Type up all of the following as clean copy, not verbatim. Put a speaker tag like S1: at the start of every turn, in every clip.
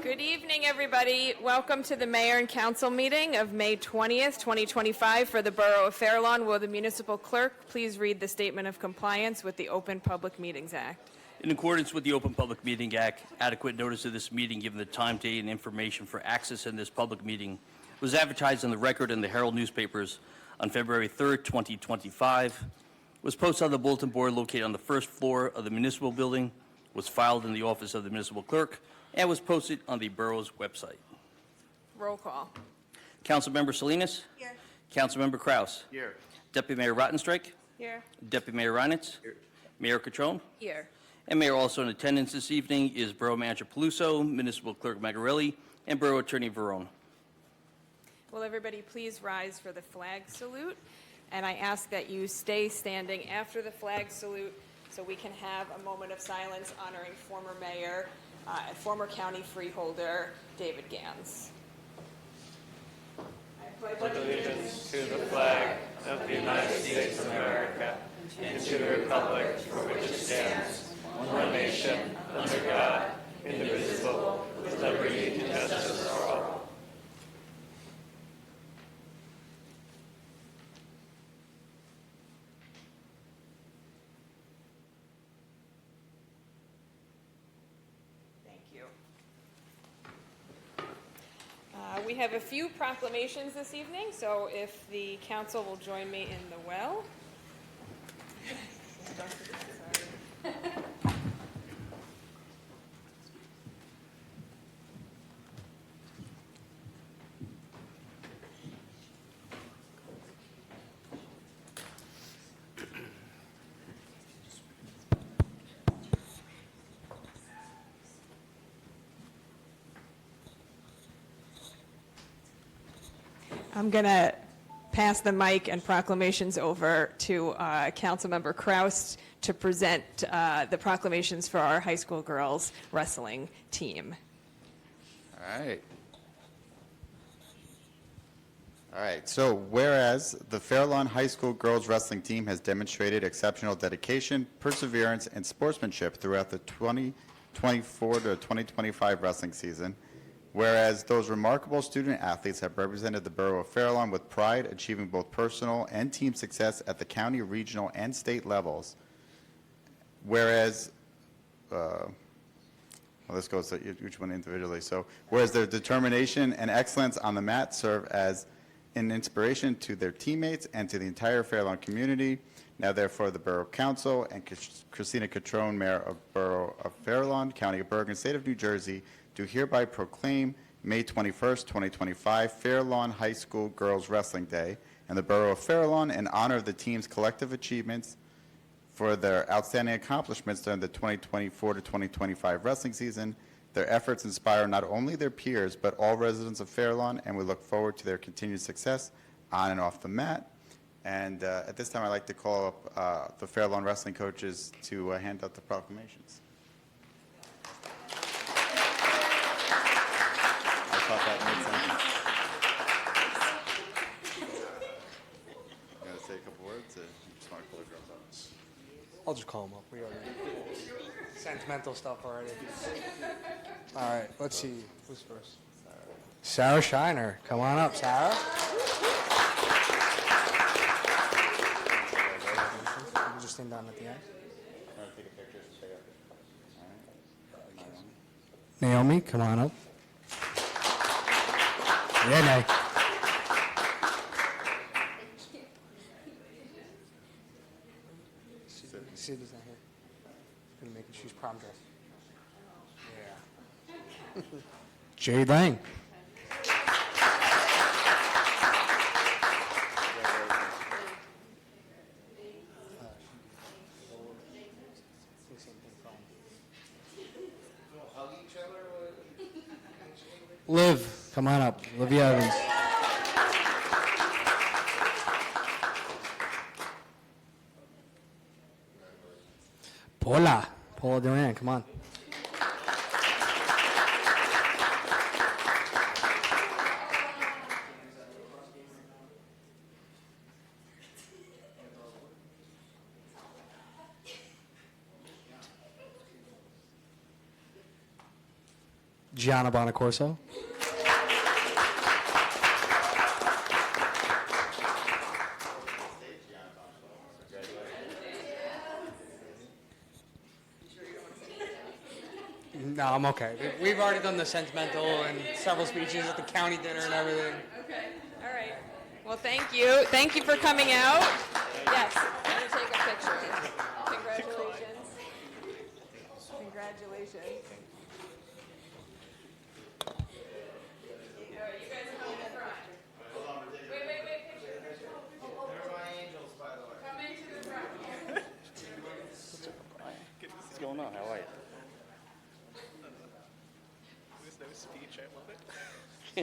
S1: Good evening, everybody. Welcome to the Mayor and Council meeting of May 20th, 2025 for the Borough of Fair Lawn. Will the municipal clerk please read the statement of compliance with the Open Public Meetings Act?
S2: In accordance with the Open Public Meeting Act, adequate notice of this meeting, given the time, date, and information for access in this public meeting, was advertised in the Record and the Herald newspapers on February 3rd, 2025, was posted on the bulletin board located on the first floor of the municipal building, was filed in the office of the municipal clerk, and was posted on the borough's website.
S1: Roll call.
S2: Councilmember Salinas?
S1: Here.
S2: Councilmember Kraus?
S3: Here.
S2: Deputy Mayor Rottenstreich?
S1: Here.
S2: Deputy Mayor Reinitz?
S3: Here.
S2: Mayor Catrone?
S1: Here.
S2: And Mayor, also in attendance this evening is Borough Manager Peluso, Municipal Clerk Magarelli, and Borough Attorney Verone.
S1: Will everybody please rise for the flag salute? And I ask that you stay standing after the flag salute so we can have a moment of silence honoring former mayor and former county freeholder David Gans. I pledge
S4: Allegiance to the flag of the United States of America and to the republic for which it stands, one nation, under God, indivisible, with liberty and justice for all.
S1: Thank you. We have a few proclamations this evening, so if the council will join me in the well. I'm going to pass the mic and proclamations over to Councilmember Kraus to present the proclamations for our high school girls wrestling team.
S3: All right. So whereas the Fair Lawn High School girls wrestling team has demonstrated exceptional dedication, perseverance, and sportsmanship throughout the 2024 to 2025 wrestling season, whereas those remarkable student athletes have represented the borough of Fair Lawn with pride, achieving both personal and team success at the county, regional, and state levels. Whereas, well, this goes to each one individually. So, whereas their determination and excellence on the mat serve as an inspiration to their teammates and to the entire Fair Lawn community. Now, therefore, the Borough Council and Christina Catrone, Mayor of Borough of Fair Lawn, County of Bergen, State of New Jersey, do hereby proclaim May 21st, 2025, Fair Lawn High School Girls Wrestling Day, and the Borough of Fair Lawn in honor of the team's collective achievements for their outstanding accomplishments during the 2024 to 2025 wrestling season. Their efforts inspire not only their peers, but all residents of Fair Lawn, and we look forward to their continued success on and off the mat. And at this time, I'd like to call up the Fair Lawn wrestling coaches to hand out the proclamations. That mid-sentence. You want to say a couple words? Or you just want to call the girls out?
S5: I'll just call them up. We already sentimental stuff already. All right, let's see. Who's first? Sarah Shiner. Come on up, Sarah. You just stand down at the end.
S3: Want to take a picture? Stay up. All right.
S5: Naomi, come on up. Yeah, Nay. Sidney's not here. Gonna make it. She's prom dress. Yeah. Jade Lang. Liv, come on up. Livia Evans. Paula Duran, come on. Gianna Bonacorso. No, I'm okay. We've already done the sentimental and several speeches at the county dinner and everything.
S1: Okay, all right. Well, thank you. Thank you for coming out. Yes, I'm going to take a picture. Congratulations. Congratulations. You guys come in front. Wait, picture. They're my angels, by the way. Come into the front.
S2: What's going on? How are you?
S4: There's no speech. I love it.
S2: Oh,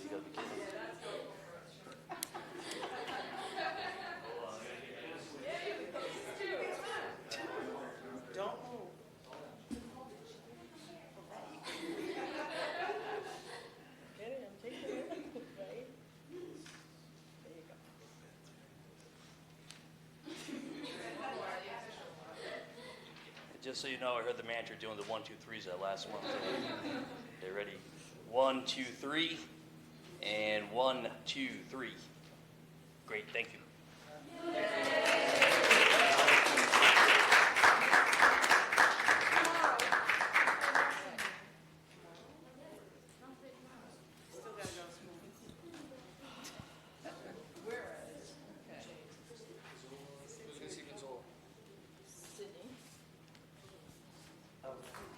S2: you gotta be kidding. Just so you know, I heard the manager doing the 1, 2, 3s that last month. Okay, ready? 1, 2, 3, and 1, 2, 3. Great, thank you.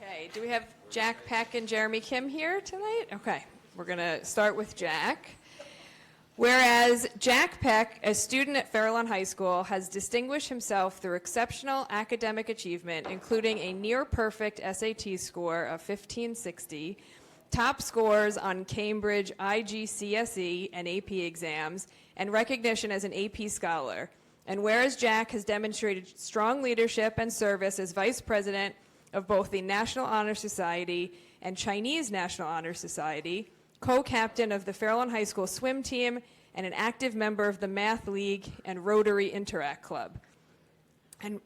S1: Okay, do we have Jack Peck and Jeremy Kim here tonight? Okay, we're going to start with Jack. Whereas Jack Peck, a student at Farallon High School, has distinguished himself through exceptional academic achievement, including a near-perfect SAT score of 1560, top scores on Cambridge IGCSE and AP exams, and recognition as an AP scholar. And whereas Jack has demonstrated strong leadership and service as vice president of both the National Honor Society and Chinese National Honor Society, co-captain of the Farallon High School swim team, and an active member of the Math League and Rotary Interact Club. And,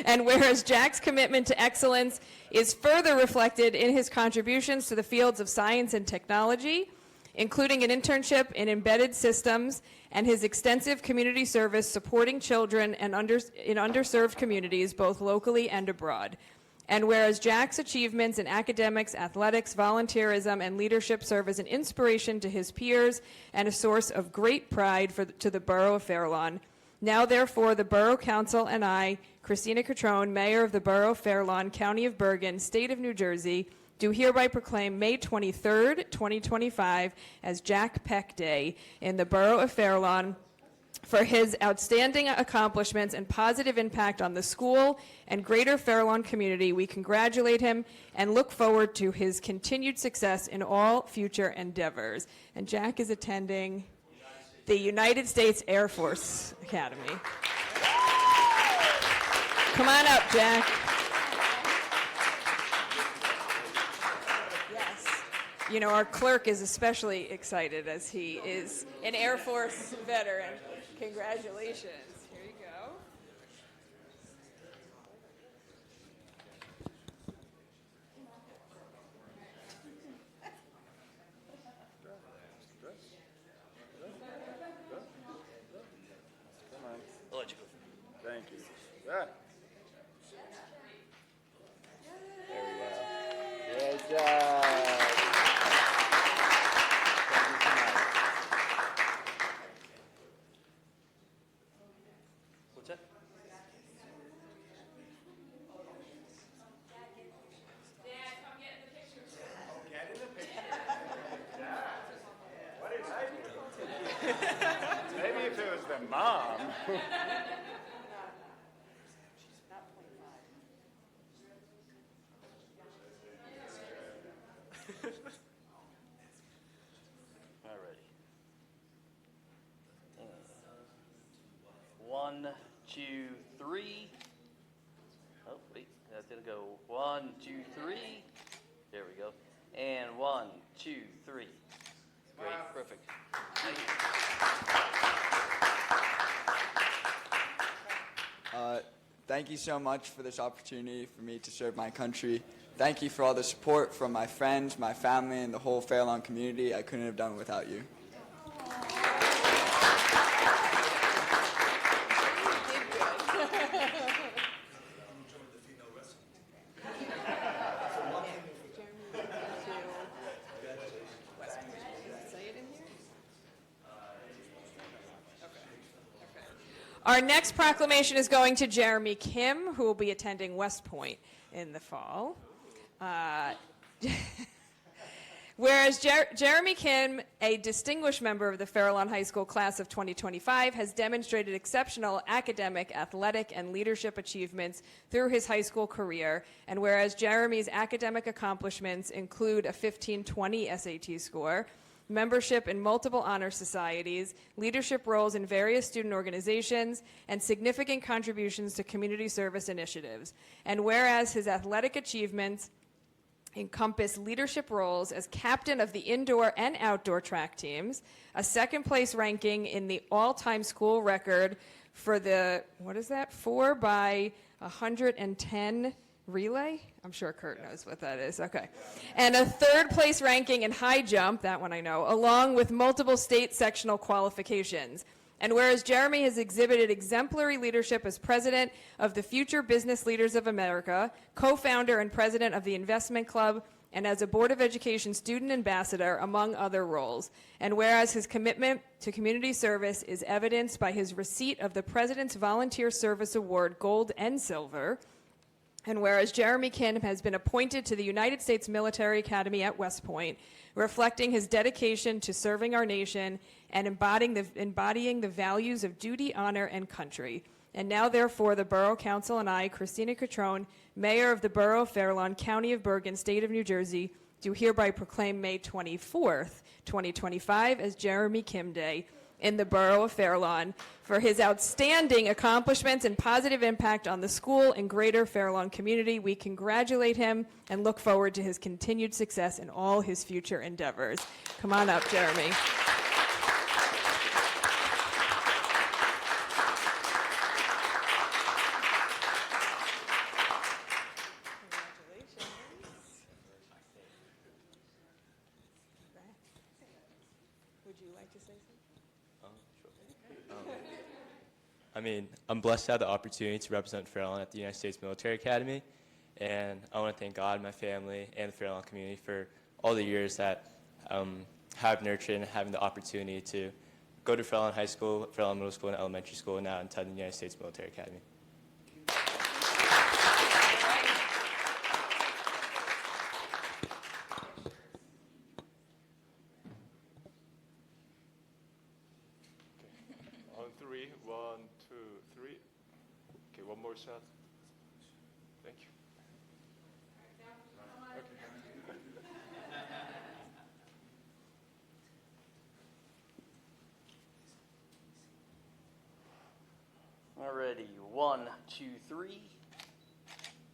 S1: and whereas Jack's commitment to excellence is further reflected in his contributions to the fields of science and technology, including an internship in embedded systems and his extensive community service supporting children and in underserved communities, both locally and abroad. And whereas Jack's achievements in academics, athletics, volunteerism, and leadership serve as an inspiration to his peers and a source of great pride to the Borough of Farallon, now therefore the Borough Council and I, Christina Catrone, Mayor of the Borough of Farallon, County of Bergen, State of New Jersey, do hereby proclaim May 23rd, 2025 as Jack Peck Day in the Borough of Farallon for his outstanding accomplishments and positive impact on the school and greater Farallon community. We congratulate him and look forward to his continued success in all future endeavors. And Jack is attending the United States Air Force Academy. Come on up, Jack. Yes. You know, our clerk is especially excited as he is an Air Force veteran. Congratulations. Here you go.
S2: I'll let you go.
S3: Thank you. There we go. Good job.
S2: What's that?
S3: Maybe if it was the mom.
S2: Alrighty. 1, 2, 3. Oh, wait, that didn't go. 1, 2, 3. There we go. And 1, 2, 3. Great, perfect. Thank you.
S6: Thank you so much for this opportunity for me to serve my country. Thank you for all the support from my friends, my family, and the whole Fair Lawn community. I couldn't have done it without you.
S1: Our next proclamation is going to Jeremy Kim, who will be attending West Point in the fall. Whereas Jeremy Kim, a distinguished member of the Fairlawn High School class of 2025, has demonstrated exceptional academic, athletic, and leadership achievements through his high school career, and whereas Jeremy's academic accomplishments include a 1520 SAT score, membership in multiple honor societies, leadership roles in various student organizations, and significant contributions to community service initiatives. And whereas his athletic achievements encompass leadership roles as captain of the indoor and outdoor track teams, a second-place ranking in the all-time school record for the, 4 by 110 relay? I'm sure Kurt knows what that is. Okay. And a third-place ranking in high jump, that one I know, along with multiple state sectional qualifications. And whereas Jeremy has exhibited exemplary leadership as president of the Future Business Leaders of America, co-founder and president of the Investment Club, and as a Board of Education student ambassador, among other roles. And whereas his commitment to community service is evidenced by his receipt of the President's Volunteer Service Award, Gold and Silver, and whereas Jeremy Kim has been appointed to the United States Military Academy at West Point, reflecting his dedication to serving our nation and embodying the values of duty, honor, and country. And now, therefore, the Borough Council and I, Christina Catrone, Mayor of the Borough of Fairlawn, County of Bergen, State of New Jersey, do hereby proclaim May 24th, 2025 as Jeremy Kim Day in the Borough of Fairlawn for his outstanding accomplishments and positive impact on the school and greater Fairlawn community. We congratulate him and look forward to his continued success in all his future endeavors. Come on up, Jeremy. Would you like to say something?
S7: I'm blessed to have the opportunity to represent Fairlawn at the United States Military Academy, and I want to thank God, my family, and the Fairlawn community for all the years that have nurtured and having the opportunity to go to Fairlawn High School, Fairlawn Middle School, and elementary school, and now attend the United States Military Academy.
S4: On three, 1, 2, 3. Okay, one more shot. Thank you.
S2: Alrighty, 1, 2, 3,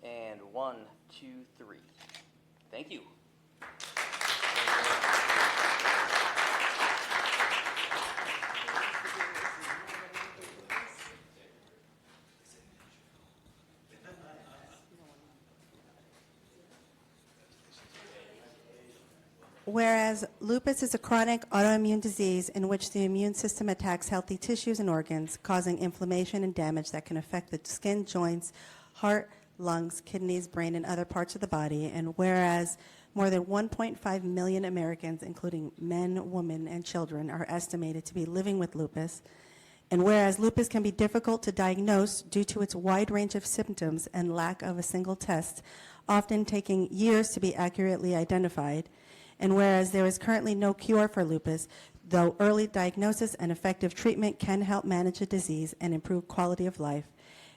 S2: and 1, 2, 3. Thank you.
S8: Whereas lupus is a chronic autoimmune disease in which the immune system attacks healthy tissues and organs, causing inflammation and damage that can affect the skin, joints, heart, lungs, kidneys, brain, and other parts of the body. And whereas more than 1.5 million Americans, including men, women, and children, are estimated to be living with lupus. And whereas lupus can be difficult to diagnose due to its wide range of symptoms and lack of a single test, often taking years to be accurately identified. And whereas there is currently no cure for lupus, though early diagnosis and effective treatment can help manage the disease and improve quality of life.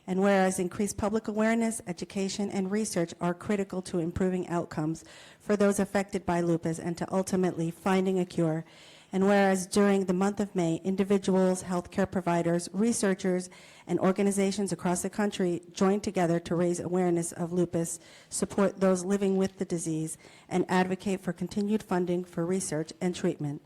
S8: And whereas increased public awareness, education, and research are critical to improving outcomes for those affected by lupus and to ultimately finding a cure. And whereas during the month of May, individuals, healthcare providers, researchers, and organizations across the country joined together to raise awareness of lupus, support those living with the disease, and advocate for continued funding for research and treatment.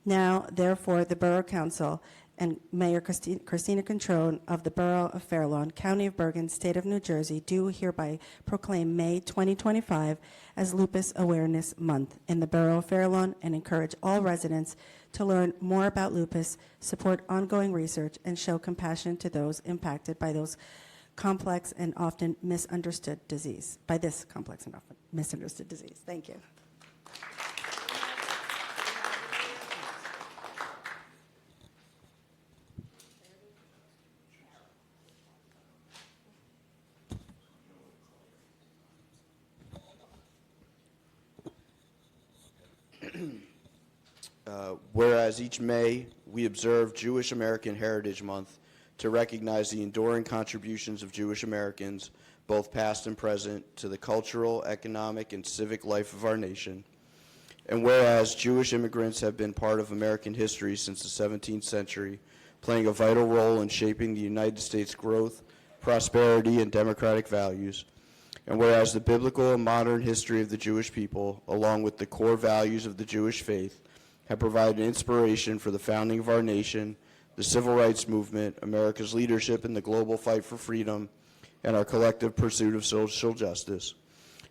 S8: Now, therefore, the Borough Council, and Mayor Christina Controne of the Borough of Fair Lawn, County of Bergen, State of New Jersey, do hereby proclaim May 2025 as Lupus Awareness Month in the Borough of Fair Lawn and encourage all residents to learn more about lupus, support ongoing research, and show compassion to those impacted by those complex and often misunderstood disease. By this complex and often misunderstood disease. Thank you.
S9: Whereas each May, we observe Jewish American Heritage Month to recognize the enduring contributions of Jewish Americans, both past and present, to the cultural, economic, and civic life of our nation. And whereas Jewish immigrants have been part of American history since the 17th century, playing a vital role in shaping the United States' growth, prosperity, and democratic values. And whereas the biblical and modern history of the Jewish people, along with the core values of the Jewish faith, have provided inspiration for the founding of our nation, the civil rights movement, America's leadership in the global fight for freedom, and our collective pursuit of social justice.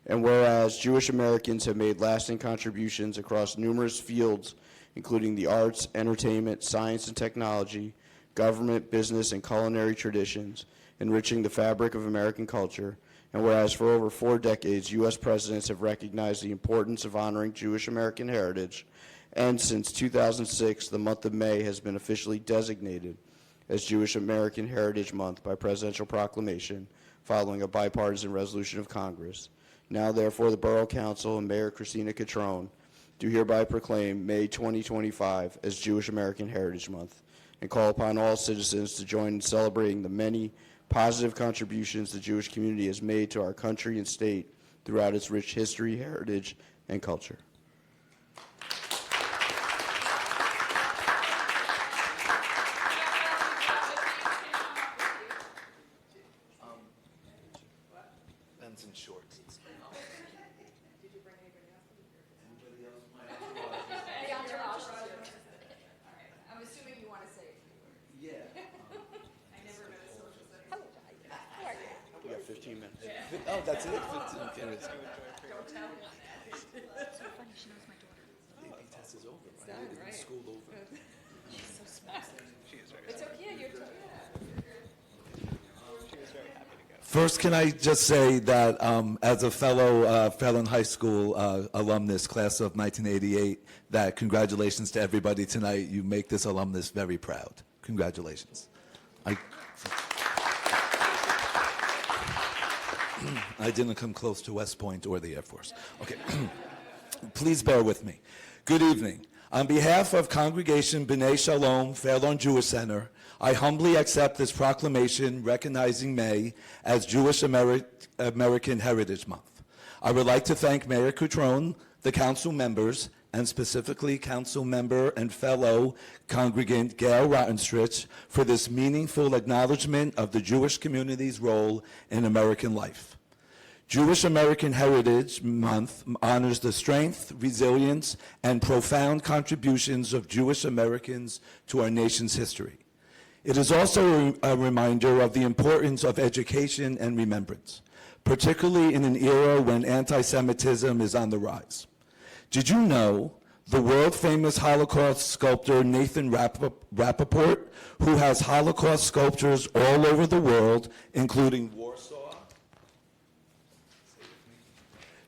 S9: And whereas Jewish Americans have made lasting contributions across numerous fields, including the arts, entertainment, science and technology, government, business, and culinary traditions, enriching the fabric of American culture. And whereas for over 4 decades, U.S. presidents have recognized the importance of honoring Jewish American heritage, and since 2006, the month of May has been officially designated as Jewish American Heritage Month by presidential proclamation following a bipartisan resolution of Congress. Now, therefore, the Borough Council and Mayor Christina Controne do hereby proclaim May 2025 as Jewish American Heritage Month and call upon all citizens to join in celebrating the many positive contributions the Jewish community has made to our country and state throughout its rich history, heritage, and culture.
S10: And shorts.
S1: I'm assuming you want to say a few words.
S10: Yeah.
S1: I never know the social studies.
S9: We got 15 minutes.
S10: Oh, that's it? 15 minutes.
S1: Don't tell him that.
S10: The AP test is over, right?
S1: done,
S10: It's
S1: right.
S10: school over.
S1: She's so smart. It's okay, you're,
S10: First, can I just say that as a fellow Fairlawn High School alumnus, class of 1988, that congratulations to everybody tonight. You make this alumnus very proud. Congratulations. I didn't come close to West Point or the Air Force. Okay. Please bear with me. Good evening. On behalf of Congregation B'nai Shalom, Fairlawn Jewish Center, I humbly accept this proclamation recognizing May as Jewish American Heritage Month. I would like to thank Mayor Controne, the council members, and specifically council member and fellow congregant Gail Rottenstrich for this meaningful acknowledgement of the Jewish community's role in American life. Jewish American Heritage Month honors the strength, resilience, and profound contributions of Jewish Americans to our nation's history. It is also a reminder of the importance of education and remembrance, particularly in an era when anti-Semitism is on the rise. Did you know the world-famous Holocaust sculptor Nathan Rappaport, who has Holocaust sculptures all over the world, including Warsaw,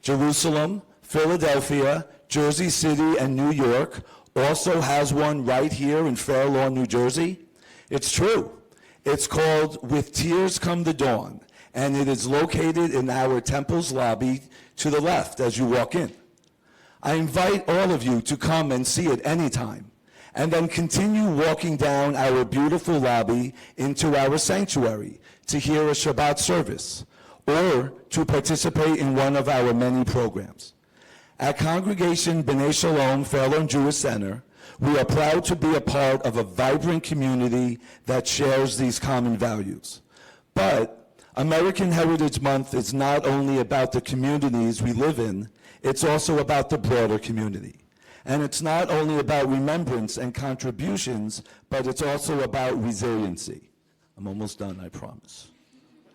S10: Jerusalem, Philadelphia, Jersey City, and New York, also has one right here in Fair Lawn, New Jersey? It's true. It's called With Tears Come the Dawn, and it is located in our temple's lobby to the left as you walk in. I invite all of you to come and see it anytime, and then continue walking down our beautiful lobby into our sanctuary to hear a Shabbat service, or to participate in one of our many programs. At Congregation B'nai Shalom Fairlawn Jewish Center, we are proud to be a part of a vibrant community that shares these common values. But American Heritage Month is not only about the communities we live in, it's also about the broader community. And it's not only about remembrance and contributions, but it's also about resiliency. I'm almost done, I promise.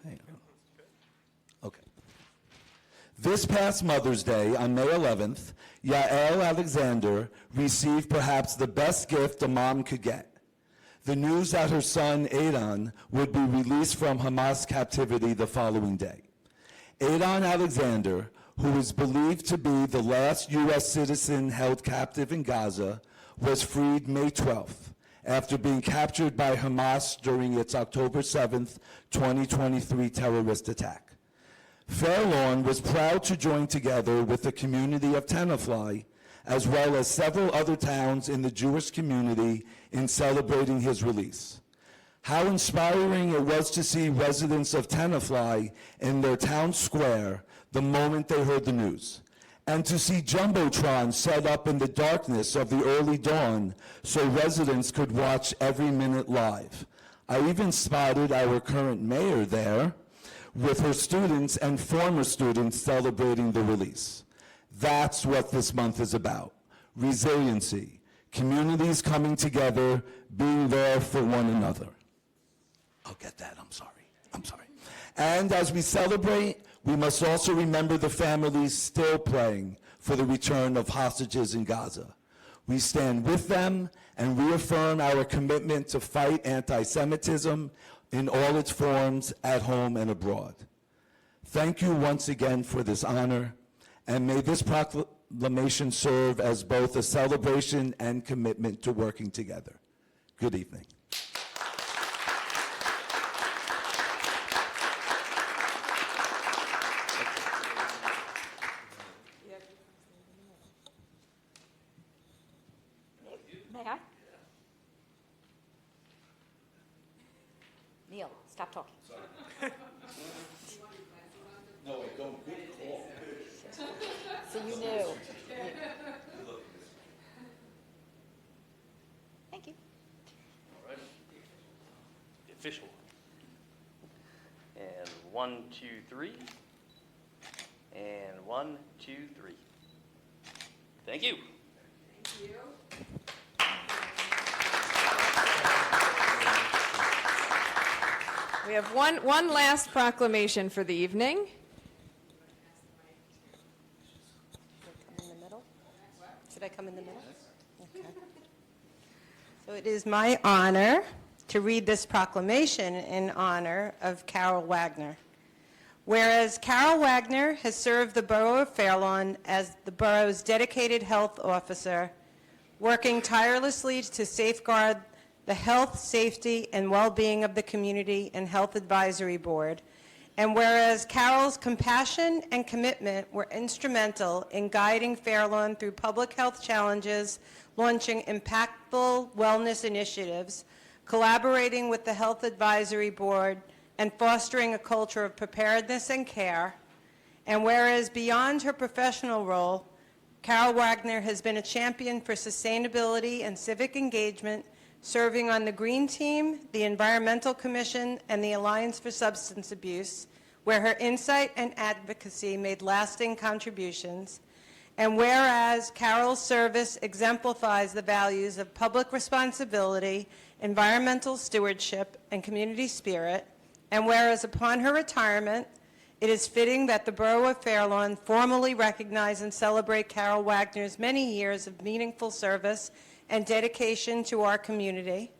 S10: Hang on. Okay. This past Mother's Day, on May 11th, Yael Alexander received perhaps the best gift a mom could get: the news that her son, Adon, would be released from Hamas captivity the following day. Adon Alexander, who is believed to be the last U.S. citizen held captive in Gaza, was freed May 12th after being captured by Hamas during its October 7th, 2023 terrorist attack. Fair Lawn was proud to join together with the community of Tenafly, as well as several other towns in the Jewish community, in celebrating his release. How inspiring it was to see residents of Tenafly in their town square the moment they heard the news, and to see Jumbotron set up in the darkness of the early dawn so residents could watch every minute live. I even spotted our current mayor there with her students and former students celebrating the release. That's what this month is about: resiliency, communities coming together, being there for one another. I'll get that, I'm sorry. And as we celebrate, we must also remember the families still praying for the return of hostages in Gaza. We stand with them and reaffirm our commitment to fight anti-Semitism in all its forms, at home and abroad. Thank you once again for this honor, and may this proclamation serve as both a celebration and commitment to working together. Good evening.
S11: May I? Neil, stop talking.
S10: No, wait, don't. Good call.
S11: So you knew. Thank you.
S2: All right. The official. And 1, 2, 3. And 1, 2, 3. Thank you.
S1: Thank you. We have one last proclamation for the evening.
S8: Come in the middle? Should I come in the middle? Okay. So it is my honor to read this proclamation in honor of Carol Wagner. Whereas Carol Wagner has served the Borough of Fair Lawn as the borough's dedicated health officer, working tirelessly to safeguard the health, safety, and well-being of the community and Health Advisory Board. And whereas Carol's compassion and commitment were instrumental in guiding Fair Lawn through public health challenges, launching impactful wellness initiatives, collaborating with the Health Advisory Board, and fostering a culture of preparedness and care. And whereas beyond her professional role, Carol Wagner has been a champion for sustainability and civic engagement, serving on the Green Team, the Environmental Commission, and the Alliance for Substance Abuse, where her insight and advocacy made lasting contributions. And whereas Carol's service exemplifies the values of public responsibility, environmental stewardship, and community spirit, and whereas upon her retirement, it is fitting that the Borough of Fair Lawn formally recognize and celebrate Carol Wagner's many years of meaningful service and dedication to our community.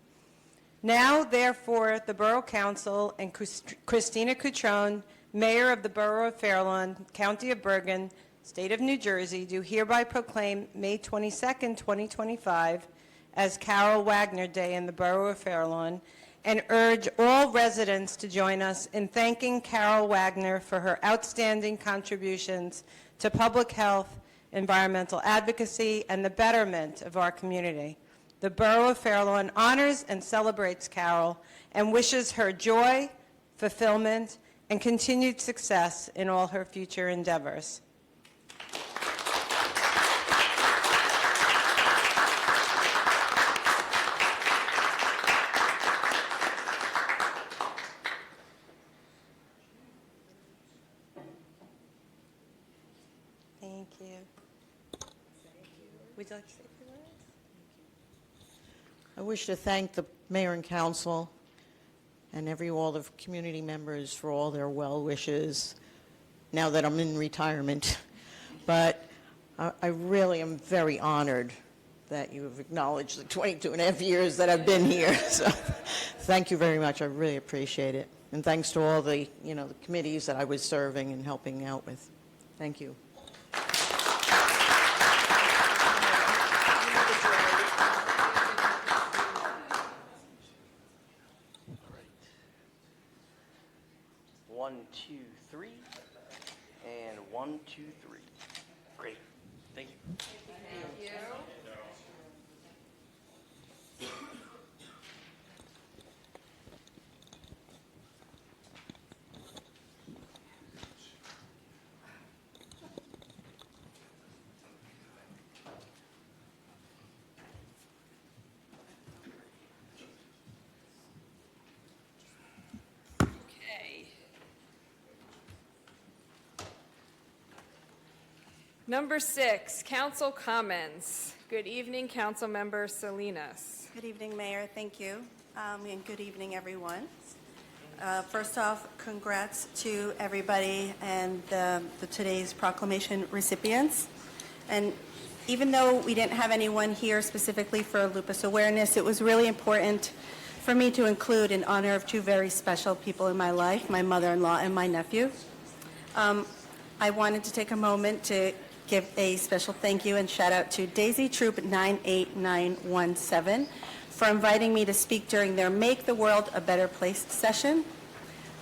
S8: Now, therefore, the Borough Council and Christina Cutrone, Mayor of the Borough of Fair Lawn, County of Bergen, State of New Jersey, do hereby proclaim May 22nd, 2025 as Carol Wagner Day in the Borough of Fair Lawn, and urge all residents to join us in thanking Carol Wagner for her outstanding contributions to public health, environmental advocacy, and the betterment of our community. The Borough of Fair Lawn honors and celebrates Carol and wishes her joy, fulfillment, and continued success in all her future endeavors. Thank you.
S12: Would you like to say a few words? I wish to thank the mayor and council and all the community members for all their well wishes now that I'm in retirement. But I really am very honored that you have acknowledged the 22 and a half years that I've been here. So thank you very much. I really appreciate it. And thanks to all the, the committees that I was serving and helping out with. Thank you.
S2: One, two, three, and 1, 2, 3. Great. Thank you.
S1: Thank you. Okay. Number 6, council comments. Good evening, Councilmember Salinas.
S8: Good evening, Mayor. Thank you. And good evening, everyone. First off, congrats to everybody and the today's proclamation recipients. And even though we didn't have anyone here specifically for lupus awareness, it was really important for me to include in honor of two very special people in my life, my mother-in-law and my nephew. I wanted to take a moment to give a special thank you and shout out to Daisy Troop 98917 for inviting me to speak during their Make the World a Better Place session.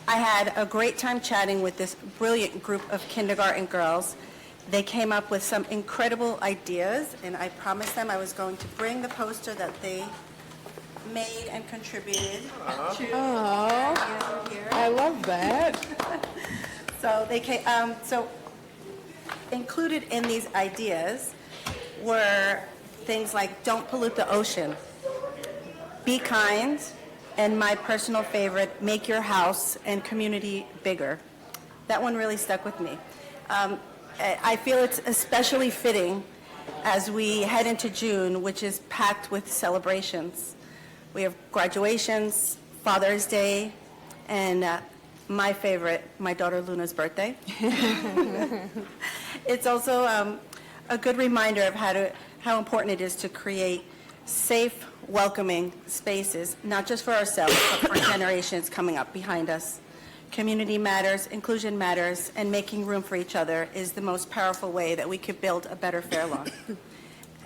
S8: I had a great time chatting with this brilliant group of kindergarten girls. They came up with some incredible ideas, and I promised them I was going to bring the poster that they made and contributed to.
S12: I love that.
S8: So they came, included in these ideas were things like don't pollute the ocean, be kind, and my personal favorite, make your house and community bigger. That one really stuck with me. I feel it's especially fitting as we head into June, which is packed with celebrations. We have graduations, Father's Day, and my favorite, my daughter Luna's birthday. It's also a good reminder of how important it is to create safe, welcoming spaces, not just for ourselves, but for generations coming up behind us. Community matters, inclusion matters, and making room for each other is the most powerful way that we could build a better Fair Lawn.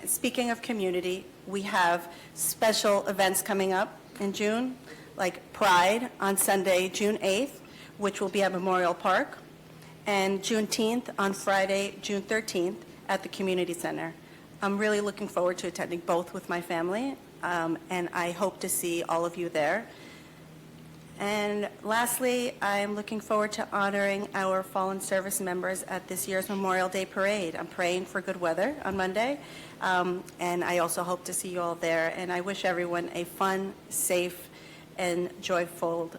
S8: Speaking of community, we have special events coming up in June, like Pride on Sunday, June 8th, which will be at Memorial Park, and Juneteenth on Friday, June 13th at the Community Center. I'm really looking forward to attending both with my family, and I hope to see all of you there. And lastly, I'm looking forward to honoring our fallen service members at this year's Memorial Day Parade. I'm praying for good weather on Monday, and I also hope to see you all there. And I wish everyone a fun, safe, and joy-filled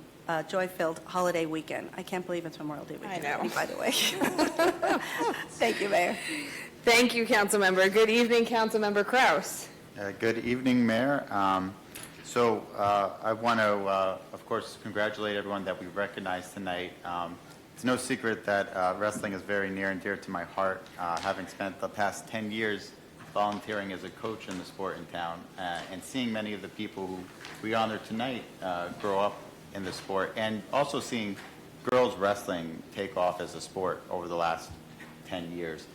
S8: holiday weekend. I can't believe it's Memorial Day weekend.
S1: I know.
S8: By the way. Thank you, Mayor.
S1: Thank you, Councilmember. Good evening, Councilmember Kraus.
S3: Good evening, Mayor. I want to, of course, congratulate everyone that we recognized tonight. It's no secret that wrestling is very near and dear to my heart, having spent the past 10 years volunteering as a coach in the sport in town, and seeing many of the people who we honor tonight grow up in the sport, and also seeing girls wrestling take off as a sport over the last 10 years.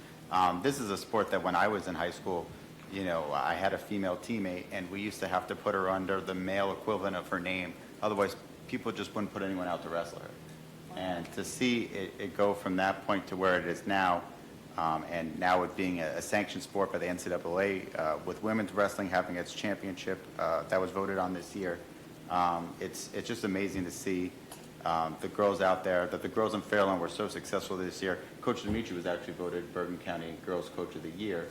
S3: This is a sport that when I was in high school, I had a female teammate, and we used to have to put her under the male equivalent of her name. Otherwise, people just wouldn't put anyone out to wrestle her. And to see it go from that point to where it is now, and now it being a sanctioned sport by the NCAA, with women's wrestling having its championship that was voted on this year, it's just amazing to see the girls out there, that the girls in Fair Lawn were so successful this year. Coach Dimitri was actually voted Bergen County Girls Coach of the Year,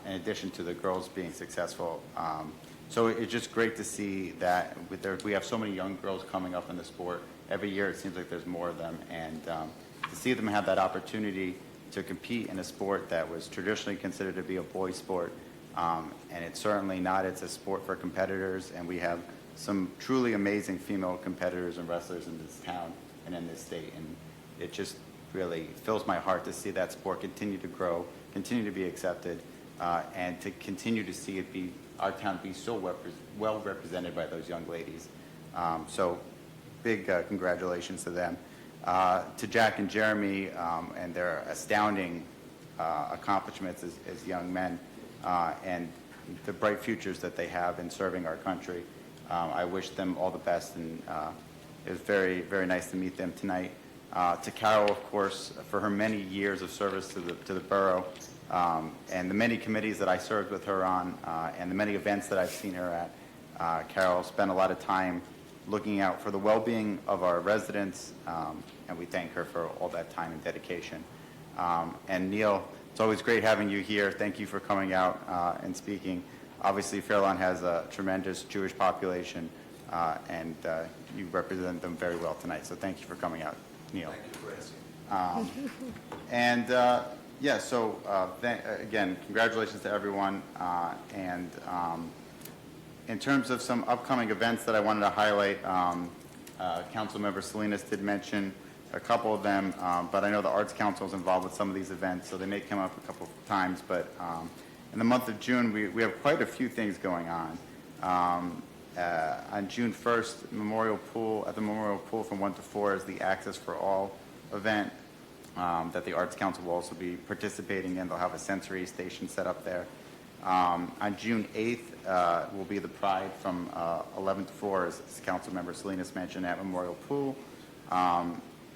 S3: in addition to the girls being successful. So it's just great to see that we have so many young girls coming up in the sport. Every year it seems like there's more of them, and to see them have that opportunity to compete in a sport that was traditionally considered to be a boys' sport, And it's certainly not. It's a sport for competitors, and we have some truly amazing female competitors and wrestlers in this town and in this state. And it just really fills my heart to see that sport continue to grow, continue to be accepted, and to continue to see it be, our town be so well represented by those young ladies. So big congratulations to them. To Jack and Jeremy and their astounding accomplishments as young men, and the bright futures that they have in serving our country. I wish them all the best, and it was very, very nice to meet them tonight. To Carol, of course, for her many years of service to the borough, and the many committees that I served with her on, and the many events that I've seen her at. Carol spent a lot of time looking out for the well-being of our residents, and we thank her for all that time and dedication. And Neil, it's always great having you here. Thank you for coming out and speaking. Obviously, Fair Lawn has a tremendous Jewish population, and you represent them very well tonight. So thank you for coming out, Neil.
S10: Thank you for asking.
S3: And yeah, so again, congratulations to everyone. And in terms of some upcoming events that I wanted to highlight, Councilmember Salinas did mention a couple of them, but I know the Arts Council is involved with some of these events, so they may come up a couple of times. But in the month of June, we have quite a few things going on. On June 1st, at the Memorial Pool from 1 to 4 is the Access for All event that the Arts Council will also be participating in. They'll have a sensory station set up there. On June 8th will be the Pride from 11 to 4, as Councilmember Salinas mentioned, at Memorial Pool.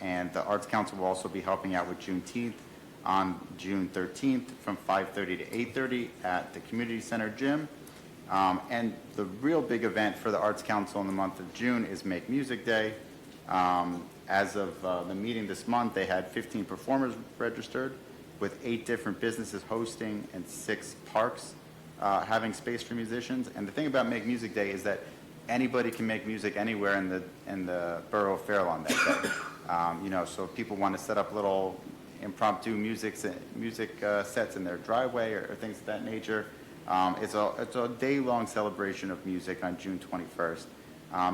S3: And the Arts Council will also be helping out with Juneteenth on June 13th from 5:30 to 8:30 at the Community Center Gym. And the real big event for the Arts Council in the month of June is Make Music Day. As of the meeting this month, they had 15 performers registered, with 8 different businesses hosting and 6 parks having space for musicians. And the thing about Make Music Day is that anybody can make music anywhere in the borough of Fair Lawn that day. You know, so if people want to set up little impromptu music sets in their driveway or things of that nature, it's a day-long celebration of music on June 21st.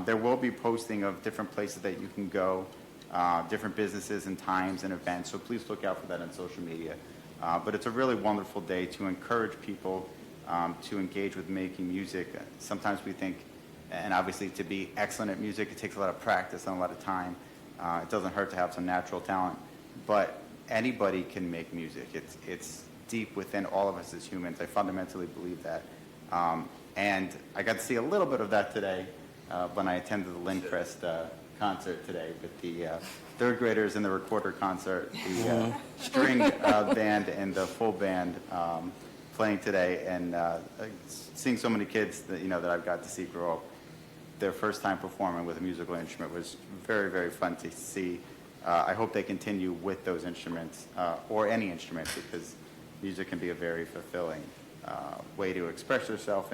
S3: There will be posting of different places that you can go, different businesses and times and events, so please look out for that on social media. But it's a really wonderful day to encourage people to engage with making music. Sometimes we think, and obviously to be excellent at music, it takes a lot of practice and a lot of time. It doesn't hurt to have some natural talent, but anybody can make music. It's deep within all of us as humans. I fundamentally believe that. And I got to see a little bit of that today when I attended the Lindcrest concert today with the third graders in the recorder concert, the string band and the full band playing today, and seeing so many kids that, you know, that I've got to see grow up their first time performing with a musical instrument was very, very fun to see. I hope they continue with those instruments, or any instrument, because music can be a very fulfilling way to express yourself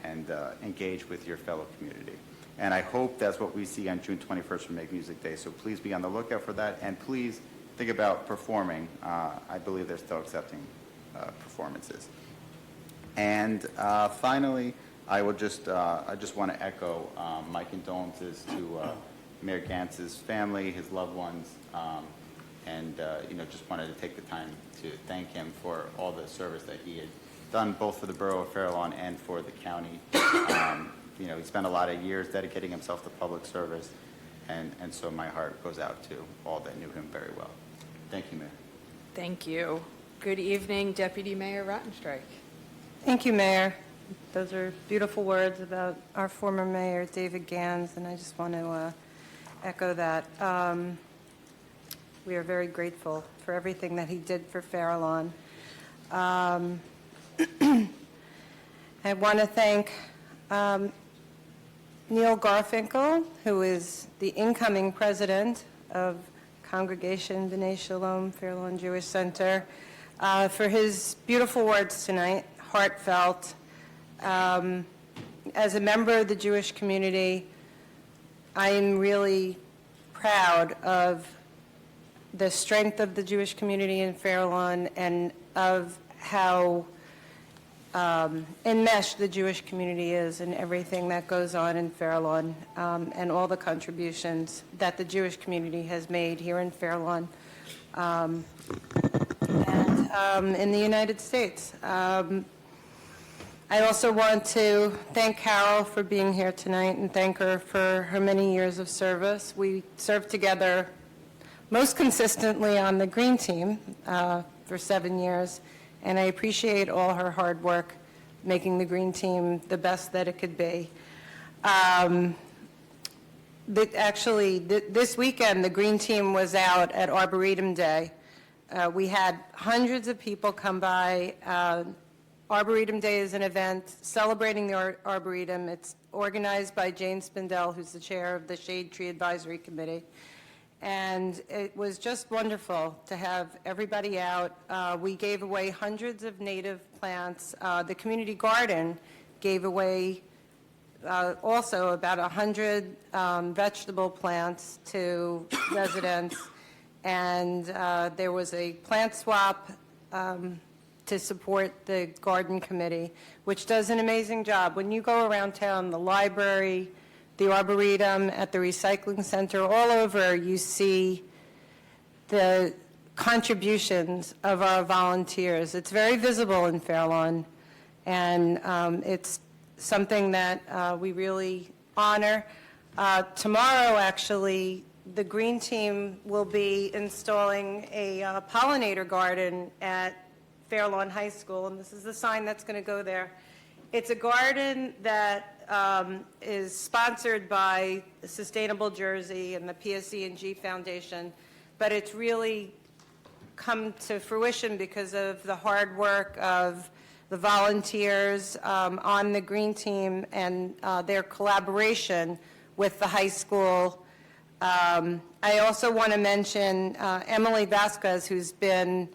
S3: and engage with your fellow community. And I hope that's what we see on June 21st for Make Music Day. So please be on the lookout for that, and please think about performing. I believe they're still accepting performances. And finally, I just want to echo my condolences to Mayor Gantz's family, his loved ones, and you know, just wanted to take the time to thank him for all the service that he had done, both for the borough of Fair Lawn and for the county. You know, he spent a lot of years dedicating himself to public service, and so my heart goes out to all that knew him very well. Thank you, Mayor.
S1: Thank you. Good evening, Deputy Mayor Rottenstreich.
S13: Thank you, Mayor. Those are beautiful words about our former mayor, David Gans, and I just want to echo that. We are very grateful for everything that he did for Fair Lawn. I want to thank Neil Garfinkel, who is the incoming president of Congregation B'nai Shalom Fair Lawn Jewish Center, for his beautiful words tonight, heartfelt. As a member of the Jewish community, I am really proud of the strength of the Jewish community in Fair Lawn and of how enmeshed the Jewish community is in everything that goes on in Fair Lawn, and all the contributions that the Jewish community has made here in Fair Lawn and in the United States. I also want to thank Carol for being here tonight and thank her for her many years of service. We served together most consistently on the Green Team for 7 years, and I appreciate all her hard work making the Green Team the best that it could be. This weekend, the Green Team was out at Arboretum Day. We had hundreds of people come by. Arboretum Day is an event celebrating the Arboretum. It's organized by Jane Spindell, who's the chair of the Shade Tree Advisory Committee. And it was just wonderful to have everybody out. We gave away hundreds of native plants. The community garden gave away also about 100 vegetable plants to residents. And there was a plant swap to support the garden committee, which does an amazing job. When you go around town, the library, the Arboretum, at the recycling center, all over, you see the contributions of our volunteers. It's very visible in Fair Lawn, and it's something that we really honor. Tomorrow, actually, the Green Team will be installing a pollinator garden at Fair Lawn High School, and this is the sign that's going to go there. It's a garden that is sponsored by Sustainable Jersey and the PSE&G Foundation, but it's really come to fruition because of the hard work of the volunteers on the Green Team and their collaboration with the high school. I also want to mention Emily Vasquez, who's been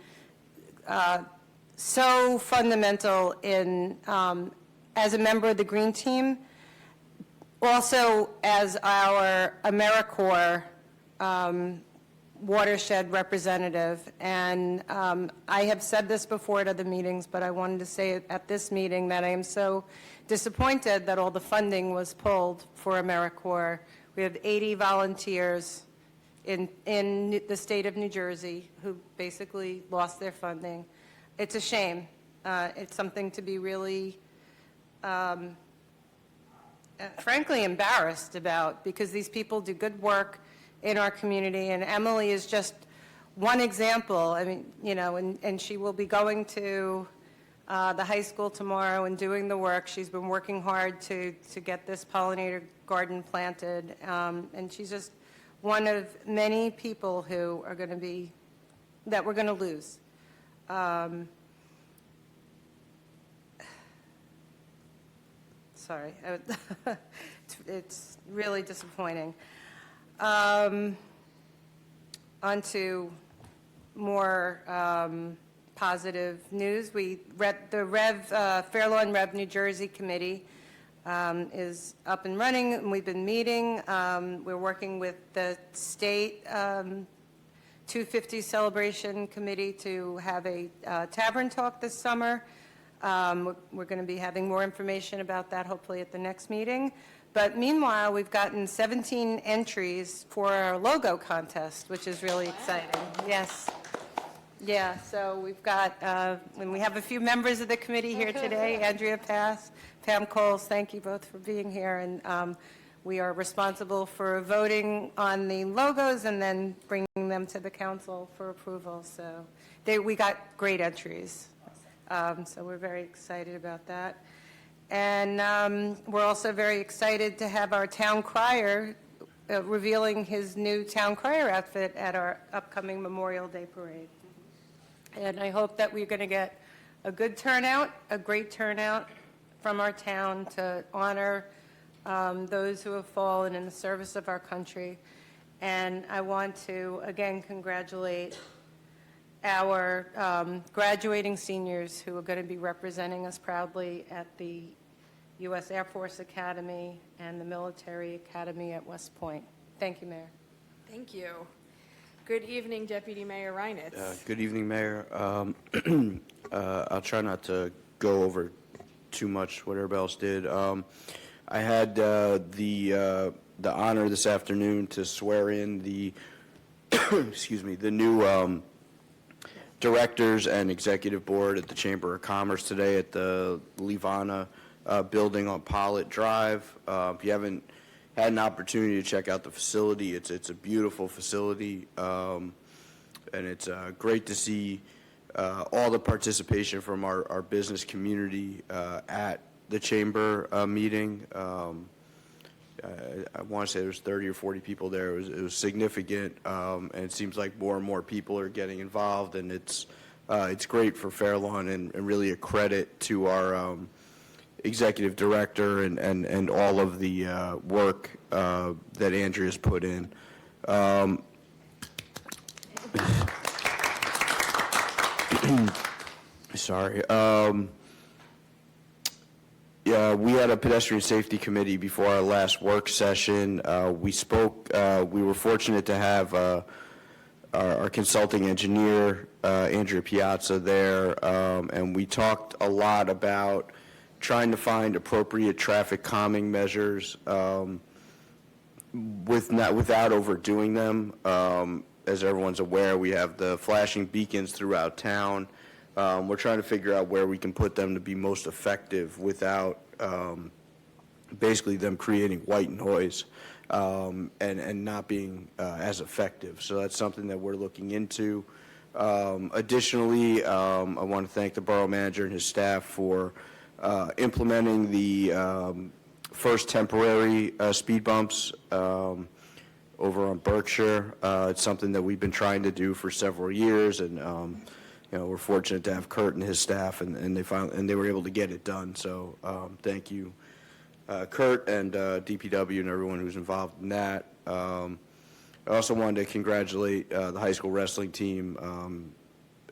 S13: so fundamental in as a member of the Green Team, also as our AmeriCorps watershed representative. And I have said this before at other meetings, but I wanted to say it at this meeting that I am so disappointed that all the funding was pulled for AmeriCorps. We have 80 volunteers in the state of New Jersey who basically lost their funding. It's a shame. It's something to be really, frankly, embarrassed about, because these people do good work in our community, and Emily is just one example. I mean, you know, and she will be going to the high school tomorrow and doing the work. She's been working hard to get this pollinator garden planted, and she's just one of many people who are going to be, that we're going to lose. Sorry, it's really disappointing. On to more positive news. The Fair Lawn Rev New Jersey Committee is up and running, and we've been meeting. We're working with the state 250 Celebration Committee to have a tavern talk this summer. We're going to be having more information about that hopefully at the next meeting. But meanwhile, we've gotten 17 entries for our logo contest, which is really exciting. Yes. Yeah, so we've got, and we have a few members of the committee here today, Andrea Pass, Pam Coles, thank you both for being here. And we are responsible for voting on the logos and then bringing them to the council for approval. So we got great entries. So we're very excited about that. And we're also very excited to have our town crier revealing his new town crier outfit at our upcoming Memorial Day parade. And I hope that we're going to get a good turnout, a great turnout from our town to honor those who have fallen in the service of our country. And I want to, again, congratulate our graduating seniors who are going to be representing us proudly at the U.S. Air Force Academy and the Military Academy at West Point. Thank you, Mayor.
S1: Thank you. Good evening, Deputy Mayor Reinitz.
S9: Good evening, Mayor. I'll try not to go over too much what everybody else did. I had the honor this afternoon to swear in the excuse me, the new directors and executive board at the Chamber of Commerce today at the Levana building on Pollitt Drive. If you haven't had an opportunity to check out the facility, it's a beautiful facility, and it's great to see all the participation from our business community at the Chamber meeting. I want to say there was 30 or 40 people there. It was significant, and it seems like more and more people are getting involved, and it's great for Fair Lawn and really a credit to our executive director and all of the work that Andrea's put in. Sorry. Yeah, we had a pedestrian safety committee before our last work session. We spoke, we were fortunate to have our consulting engineer, Andrea Piazza, there, and we talked a lot about trying to find appropriate traffic calming measures without overdoing them. As everyone's aware, we have the flashing beacons throughout town. We're trying to figure out where we can put them to be most effective without basically them creating white noise and not being as effective. So that's something that we're looking into. Additionally, I want to thank the borough manager and his staff for implementing the first temporary speed bumps over on Berkshire. It's something that we've been trying to do for several years, and you know, we're fortunate to have Kurt and his staff, and they were able to get it done. So thank you, Kurt and DPW and everyone who's involved in that. I also wanted to congratulate the high school wrestling team.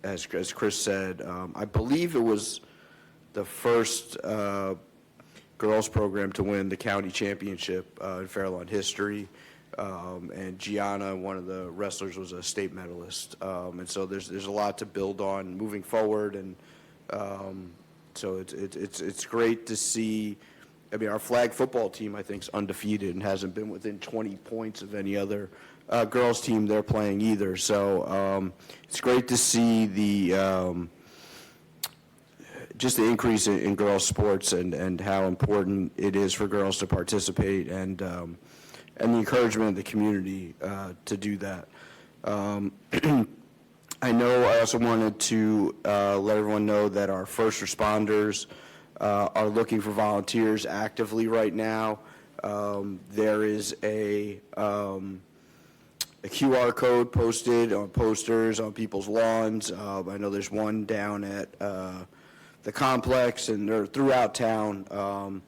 S9: As Chris said, I believe it was the first girls program to win the county championship in Fair Lawn history. And Gianna, one of the wrestlers, was a state medalist. And so there's a lot to build on moving forward. And so it's great to see. I mean, our flag football team, I think, is undefeated and hasn't been within 20 points of any other girls team they're playing either. So it's great to see the just the increase in girls sports and how important it is for girls to participate, and the encouragement of the community to do that. I know I also wanted to let everyone know that our first responders are looking for volunteers actively right now. There is a QR code posted on posters on people's lawns. I know there's one down at the complex, and they're throughout town.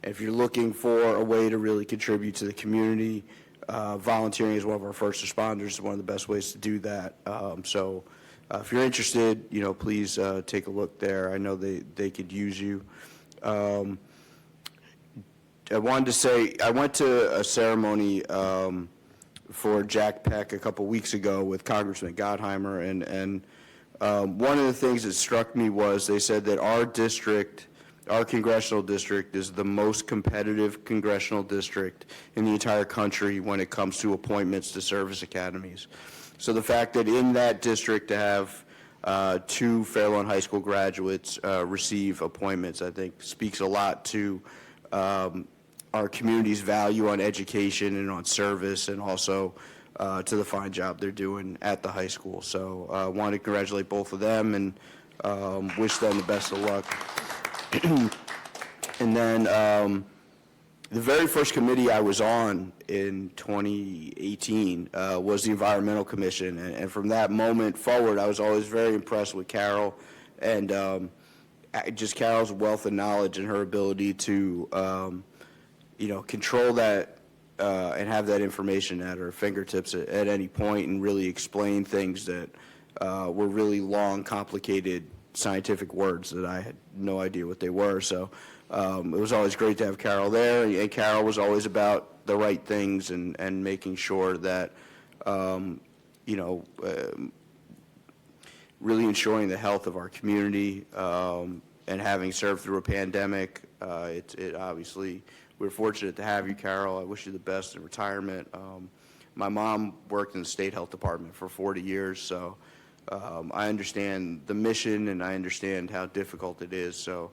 S9: If you're looking for a way to really contribute to the community, volunteering as one of our first responders is one of the best ways to do that. So if you're interested, you know, please take a look there. I know they could use you. I wanted to say, I went to a ceremony for Jack Peck a couple weeks ago with Congressman Gottheimer, and one of the things that struck me was they said that our district, our congressional district, is the most competitive congressional district in the entire country when it comes to appointments to service academies. So the fact that in that district to have 2 Fair Lawn High School graduates receive appointments, I think speaks a lot to our community's value on education and on service, and also to the fine job they're doing at the high school. So I want to congratulate both of them and wish them the best of luck. And then the very first committee I was on in 2018 was the Environmental Commission, and from that moment forward, I was always very impressed with Carol, and just Carol's wealth of knowledge and her ability to, you know, control that and have that information at her fingertips at any point, and really explain things that were really long, complicated scientific words that I had no idea what they were. So it was always great to have Carol there, and Carol was always about the right things and making sure that, you know, really ensuring the health of our community, and having served through a pandemic, it obviously, we're fortunate to have you, Carol. I wish you the best in retirement. My mom worked in the state health department for 40 years, so I understand the mission and I understand how difficult it is. So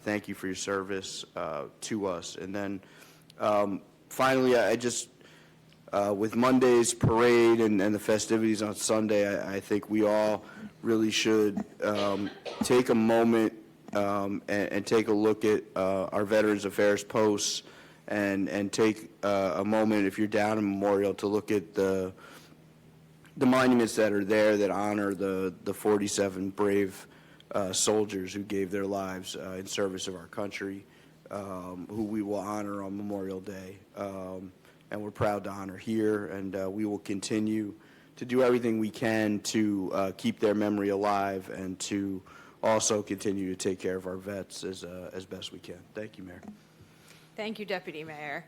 S9: thank you for your service to us. And then finally, I just, with Monday's parade and the festivities on Sunday, I think we all really should take a moment and take a look at our Veterans Affairs posts and take a moment, if you're down in Memorial, to look at the monuments that are there that honor the 47 brave soldiers who gave their lives in service of our country, who we will honor on Memorial Day. And we're proud to honor here, and we will continue to do everything we can to keep their memory alive and to also continue to take care of our vets as best we can. Thank you, Mayor.
S1: Thank you, Deputy Mayor.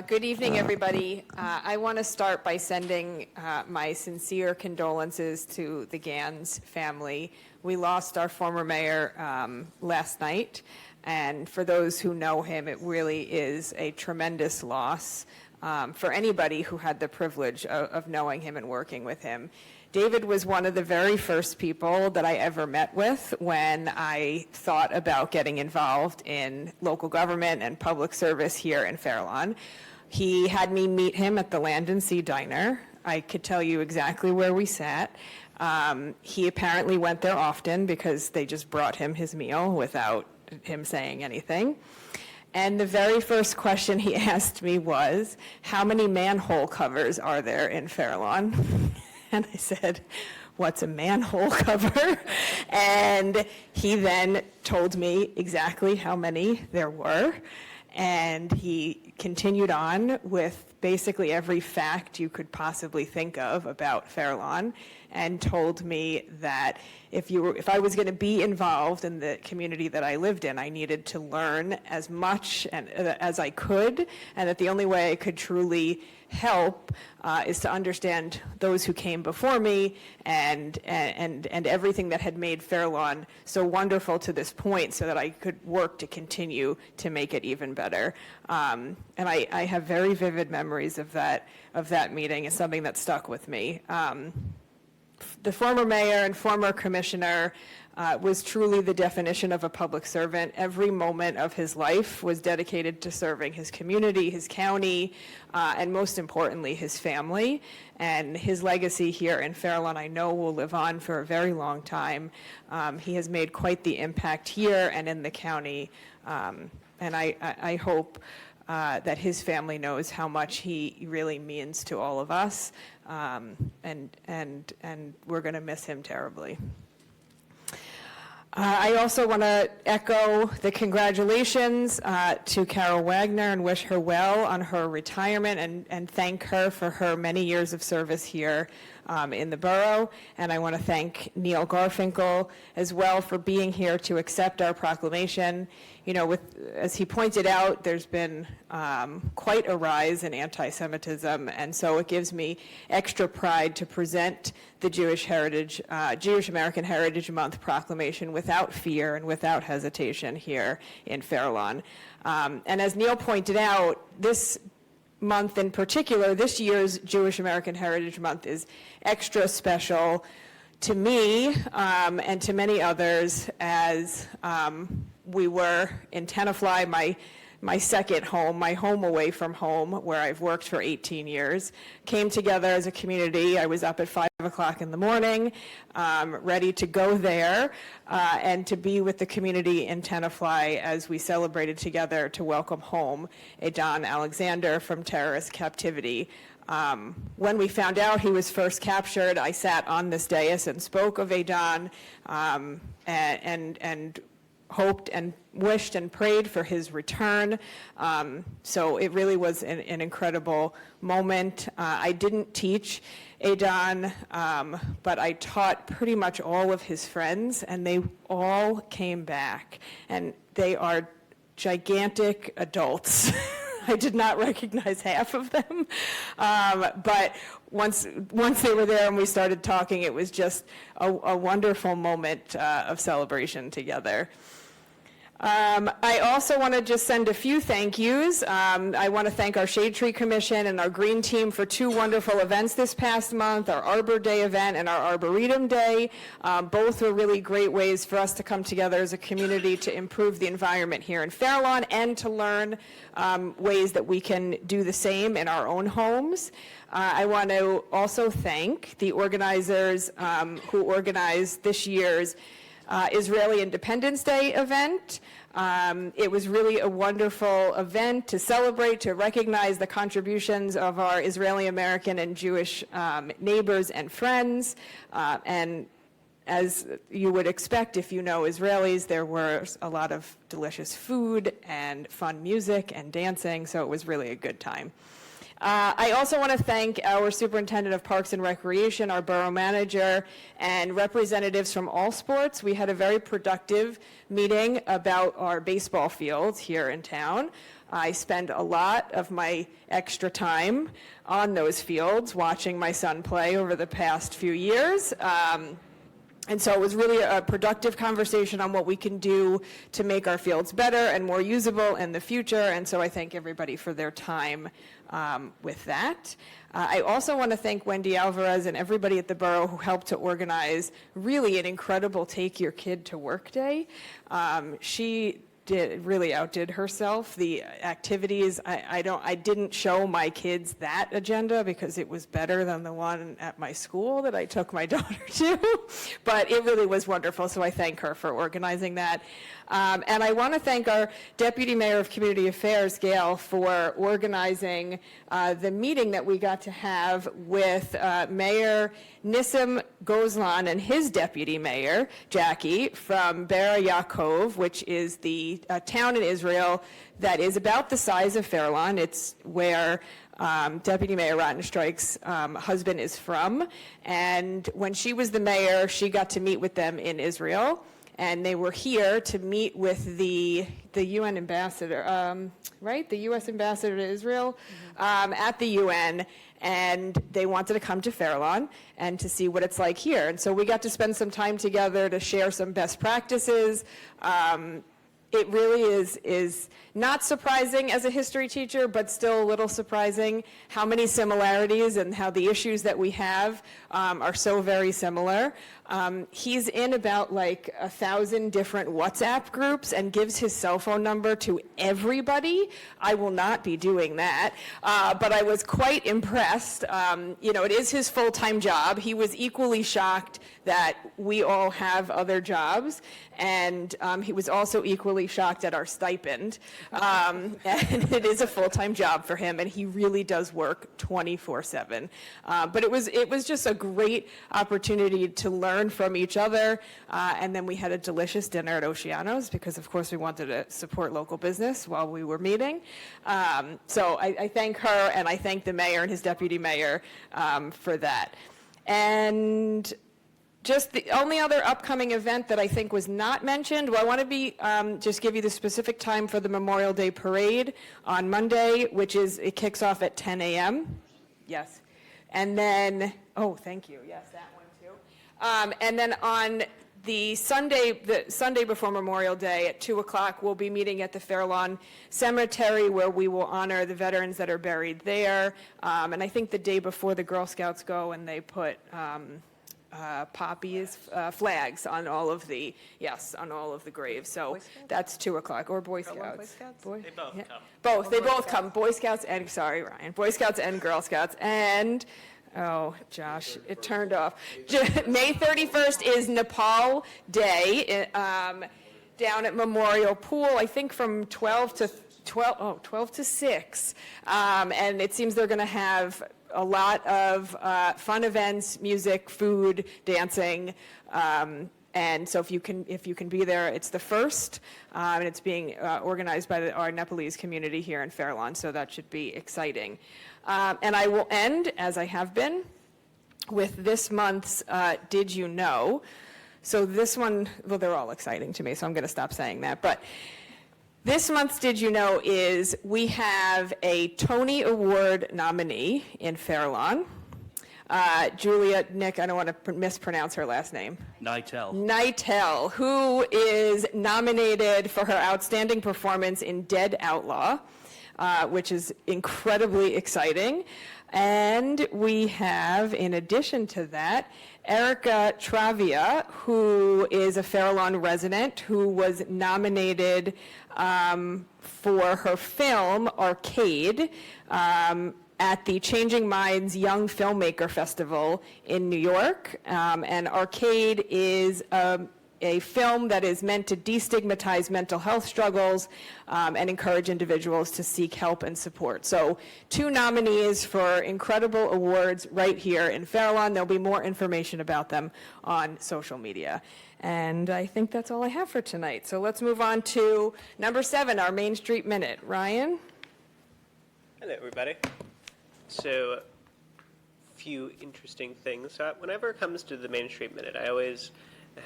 S1: Good evening, everybody. I want to start by sending my sincere condolences to the Gans family. We lost our former mayor last night, and for those who know him, it really is a tremendous loss for anybody who had the privilege of knowing him and working with him. David was one of the very first people that I ever met with when I thought about getting involved in local government and public service here in Fair Lawn. He had me meet him at the Land and Sea Diner. I could tell you exactly where we sat. He apparently went there often because they just brought him his meal without him saying anything. And the very first question he asked me was, how many manhole covers are there in Fair Lawn? And I said, what's a manhole cover? And he then told me exactly how many there were. And he continued on with basically every fact you could possibly think of about Fair Lawn, and told me that if I was going to be involved in the community that I lived in, I needed to learn as much as I could, and that the only way I could truly help is to understand those who came before me and everything that had made Fair Lawn so wonderful to this point, so that I could work to continue to make it even better. And I have very vivid memories of that meeting. It's something that stuck with me. The former mayor and former commissioner was truly the definition of a public servant. Every moment of his life was dedicated to serving his community, his county, and most importantly, his family. And his legacy here in Fair Lawn, I know, will live on for a very long time. He has made quite the impact here and in the county, and I hope that his family knows how much he really means to all of us, and we're going to miss him terribly. I also want to echo the congratulations to Carol Wagner and wish her well on her retirement, and thank her for her many years of service here in the borough. And I want to thank Neil Garfinkel as well for being here to accept our proclamation. You know, as he pointed out, there's been quite a rise in anti-Semitism, and so it gives me extra pride to present the Jewish American Heritage Month proclamation without fear and without hesitation here in Fair Lawn. And as Neil pointed out, this month in particular, this year's Jewish American Heritage Month is extra special to me and to many others, as we were in Tenafly, my second home, my home away from home, where I've worked for 18 years, came together as a community. I was up at 5 o'clock in the morning, ready to go there and to be with the community in Tenafly as we celebrated together to welcome home Adon Alexander from terrorist captivity. When we found out he was first captured, I sat on this dais and spoke of Adon and hoped and wished and prayed for his return. So it really was an incredible moment. I didn't teach Adon, but I taught pretty much all of his friends, and they all came back. And they are gigantic adults. I did not recognize half of them, but once they were there and we started talking, it was just a wonderful moment of celebration together. I also want to just send a few thank yous. I want to thank our Shade Tree Commission and our Green Team for 2 wonderful events this past month, our Arbor Day event and our Arboretum Day. Both were really great ways for us to come together as a community to improve the environment here in Fair Lawn and to learn ways that we can do the same in our own homes. I want to also thank the organizers who organized this year's Israeli Independence Day event. It was really a wonderful event to celebrate, to recognize the contributions of our Israeli American and Jewish neighbors and friends. And as you would expect if you know Israelis, there was a lot of delicious food and fun music and dancing, so it was really a good time. I also want to thank our Superintendent of Parks and Recreation, our Borough Manager, and representatives from all sports. We had a very productive meeting about our baseball fields here in town. I spend a lot of my extra time on those fields watching my son play over the past few years. And so it was really a productive conversation on what we can do to make our fields better and more usable in the future. And so I thank everybody for their time with that. I also want to thank Wendy Alvarez and everybody at the borough who helped to organize really an incredible Take Your Kid to Work Day. She really outdid herself. The activities, I didn't show my kids that agenda because it was better than the one at my school that I took my daughter to, but it really was wonderful, so I thank her for organizing that. And I want to thank our Deputy Mayor of Community Affairs, Gail, for organizing the meeting that we got to have with Mayor Nissim Gozlan and his Deputy Mayor, Jackie, from Be'er Yaakov, which is the town in Israel that is about the size of Fair Lawn. It's where Deputy Mayor Rottenstreik's husband is from. And when she was the mayor, she got to meet with them in Israel. And they were here to meet with the UN ambassador, right? The U.S. ambassador to Israel at the UN. And they wanted to come to Fair Lawn and to see what it's like here. And so we got to spend some time together to share some best practices. It really is not surprising as a history teacher, but still a little surprising how many similarities and how the issues that we have are so very similar. He's in about like 1,000 different WhatsApp groups and gives his cell phone number to everybody. I will not be doing that, but I was quite impressed. It is his full-time job. He was equally shocked that we all have other jobs, and he was also equally shocked at our stipend. And it is a full-time job for him, and he really does work 24/7. But it was just a great opportunity to learn from each other, and then we had a delicious dinner at Oceano's because, of course, we wanted to support local business while we were meeting. So I thank her, and I thank the mayor and his deputy mayor for that. And just the only other upcoming event that I think was not mentioned, well, I want to just give you the specific time for the Memorial Day Parade on Monday, it kicks off at 10 a.m. Yes. And then, oh, thank you. Yes, that one too. And then on the Sunday before Memorial Day at 2 o'clock, we'll be meeting at the Fair Lawn Cemetery where we will honor the veterans that are buried there. And I think the day before the Girl Scouts go and they put poppies, flags on all of the graves. So that's 2 o'clock, or Boy Scouts.
S11: Boy Scouts?
S1: They
S4: both come.
S1: Both, they both come. Boy Scouts and, sorry, Ryan, Boy Scouts and Girl Scouts. And, oh, Josh, it turned off. May 31st is Nepal Day down at Memorial Pool, I think from 12 to 6. And it seems they're going to have a lot of fun events, music, food, dancing, and so if you can be there, it's the first, and it's being organized by our Nepalese community here in Fair Lawn, so that should be exciting. And I will end, as I have been, with this month's Did You Know? So this one, well, they're all exciting to me, so I'm going to stop saying that, but this month's Did You Know is we have a Tony Award nominee in Fair Lawn. Julia, Nick, I don't want to mispronounce her last name.
S2: Nightel.
S1: Who is nominated for her outstanding performance in Dead Outlaw, which is incredibly exciting. And we have, in addition to that, Erica Travia, who is a Fairlawn resident, who was nominated for her film Arcade at the Changing Minds Young Filmmaker Festival in New York. And Arcade is a film that is meant to destigmatize mental health struggles and encourage individuals to seek help and support. So 2 nominees for incredible awards right here in Fairlawn. There'll be more information about them on social media. And I think that's all I have for tonight. So let's move on to number 7, our Main Street Minute. Ryan?
S4: Hello, everybody. So, a few interesting things. Whenever it comes to the Main Street Minute, I always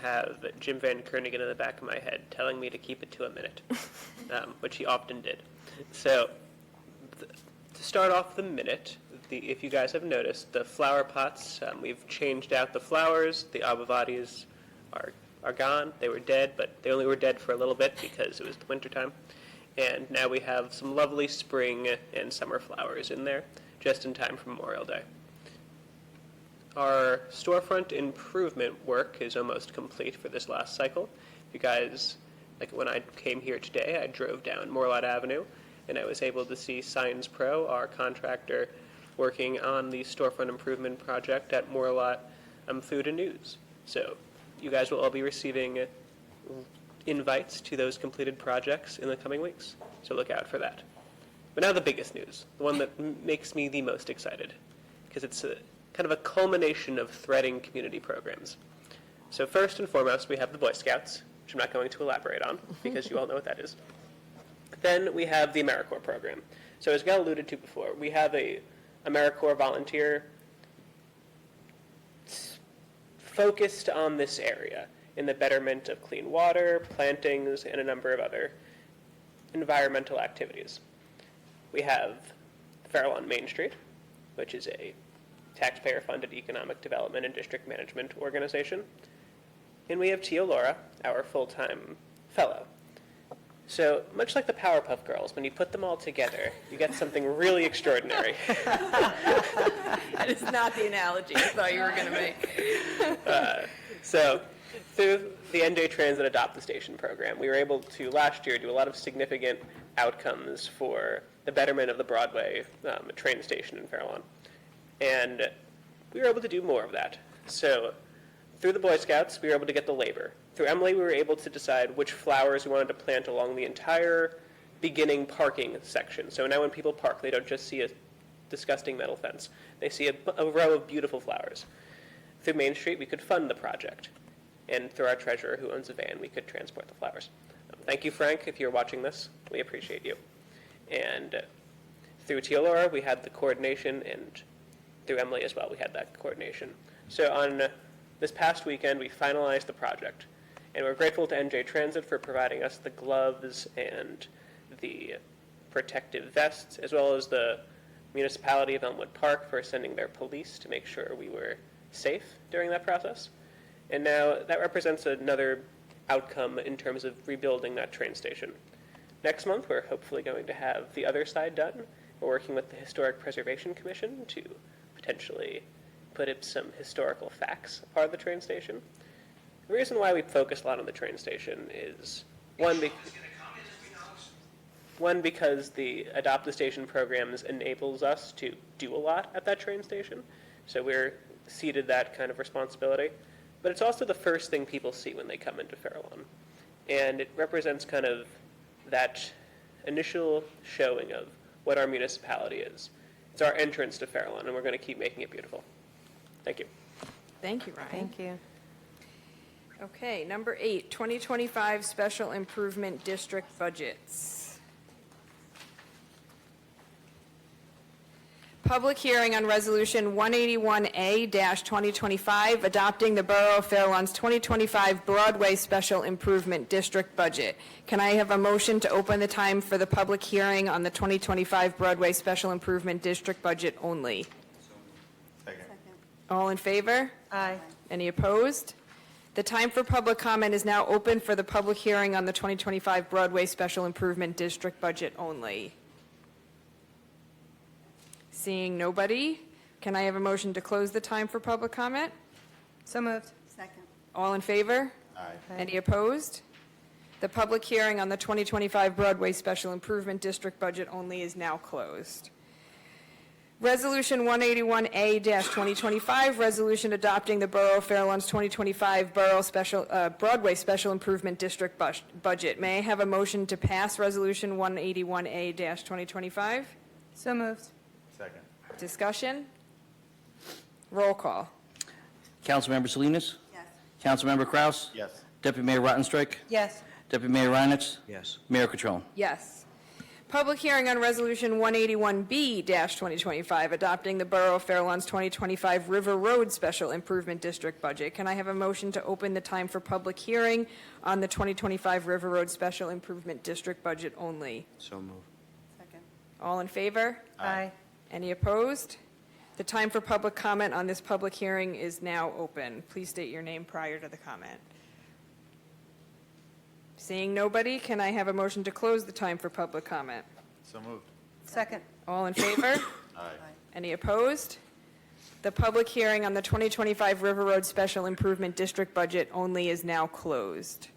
S4: have Jim Van Kernigan in the back of my head telling me to keep it to a minute, which he often did. So, to start off the minute, if you guys have noticed, the flower pots, we've changed out the flowers. The abavadis are gone. They were dead, but they only were dead for a little bit because it was the wintertime. And now we have some lovely spring and summer flowers in there, just in time for Memorial Day. Our storefront improvement work is almost complete for this last cycle. You guys, like when I came here today, I drove down Morlot Avenue, and I was able to see Signs Pro, our contractor, working on the storefront improvement project at Morlot Food and News. So you guys will all be receiving invites to those completed projects in the coming weeks. So look out for that. But now the biggest news, the one that makes me the most excited, because it's kind of a culmination of threading community programs. So first and foremost, we have the Boy Scouts, which I'm not going to elaborate on, because you all know what that is. Then we have the AmeriCorps program. So as Gal alluded to before, we have a AmeriCorps volunteer focused on this area in the betterment of clean water, plantings, and a number of other environmental activities. We have Fairlawn Main Street, which is a taxpayer-funded economic development and district management organization. And we have Tio Laura, our full-time fellow. So much like the Powerpuff Girls, when you put them all together, you get something really extraordinary.
S1: That is not the analogy I thought you were going to make.
S4: So through the NJ Transit Adopt the Station program, we were able to, last year, do a lot of significant outcomes for the betterment of the Broadway train station in Fairlawn. And we were able to do more of that. So through the Boy Scouts, we were able to get the labor. Through Emily, we were able to decide which flowers we wanted to plant along the entire beginning parking section. So now when people park, they don't just see a disgusting metal fence. They see a row of beautiful flowers. Through Main Street, we could fund the project. And through our treasurer, who owns a van, we could transport the flowers. Thank you, Frank, if you're watching this. We appreciate you. And through Teolora, we had the coordination, and through Emily as well, we had that coordination. So on this past weekend, we finalized the project. And we're grateful to NJ Transit for providing us the gloves and the protective vests, as well as the municipality of Elmwood Park for sending their police to make sure we were safe during that process. And now that represents another outcome in terms of rebuilding that train station. Next month, we're hopefully going to have the other side done. We're working with the Historic Preservation Commission to potentially put up some historical facts part of the train station. The reason why we focus a lot on the train station is, one, because the Adopt the Station programs enables us to do a lot at that train station, so we're ceded that kind of responsibility. But it's also the first thing people see when they come into Fairlawn. And it represents kind of that initial showing of what our municipality is. It's our entrance to Fairlawn, and we're going to keep making it beautiful. Thank you.
S1: Thank you, Ryan.
S13: Thank you.
S1: Okay, number 8, 2025 Special Improvement District Budgets. Public hearing on Resolution 181A-2025, adopting the Borough of Fairlawn's 2025 Broadway Special Improvement District Budget. Can I have a motion to open the time for the public hearing on the 2025 Broadway Special Improvement District Budget only?
S3: Second.
S1: All in favor?
S13: Aye.
S1: Any opposed? The time for public comment is now open for the public hearing on the 2025 Broadway Special Improvement District budget only. Seeing nobody, can I have a motion to close the time for public comment?
S13: So moved.
S8: Second.
S1: All in favor?
S3: Aye.
S1: Any opposed? The public hearing on the 2025 Broadway Special Improvement District budget only is now closed. Resolution 181A-2025, resolution adopting the Borough of Fairlawn's 2025 Broadway Special Improvement District budget. May I have a motion to pass Resolution 181A-2025?
S13: So moved.
S3: Second.
S1: Discussion? Roll call.
S2: Councilmember Salinas?
S8: Yes.
S2: Councilmember Kraus?
S3: Yes.
S2: Deputy Mayor Rottenstreich?
S13: Yes.
S2: Deputy Mayor Reinitz?
S9: Yes.
S2: Mayor Catrone?
S1: Yes. Public hearing on Resolution 181B-2025, adopting the Borough of Fairlawn's 2025 River Road Special Improvement District budget. Can I have a motion to open the time for public hearing on the 2025 River Road Special Improvement District budget only?
S9: So moved.
S8: Second.
S1: All in favor?
S13: Aye.
S1: Any opposed? The time for public comment on this public hearing is now open. Please state your name prior to the comment. Seeing nobody, can I have a motion to close the time for public comment?
S3: So moved.
S13: Second.
S1: All in favor?
S3: Aye.
S1: Any opposed? The public hearing on the 2025 River Road Special Improvement District budget only is now closed.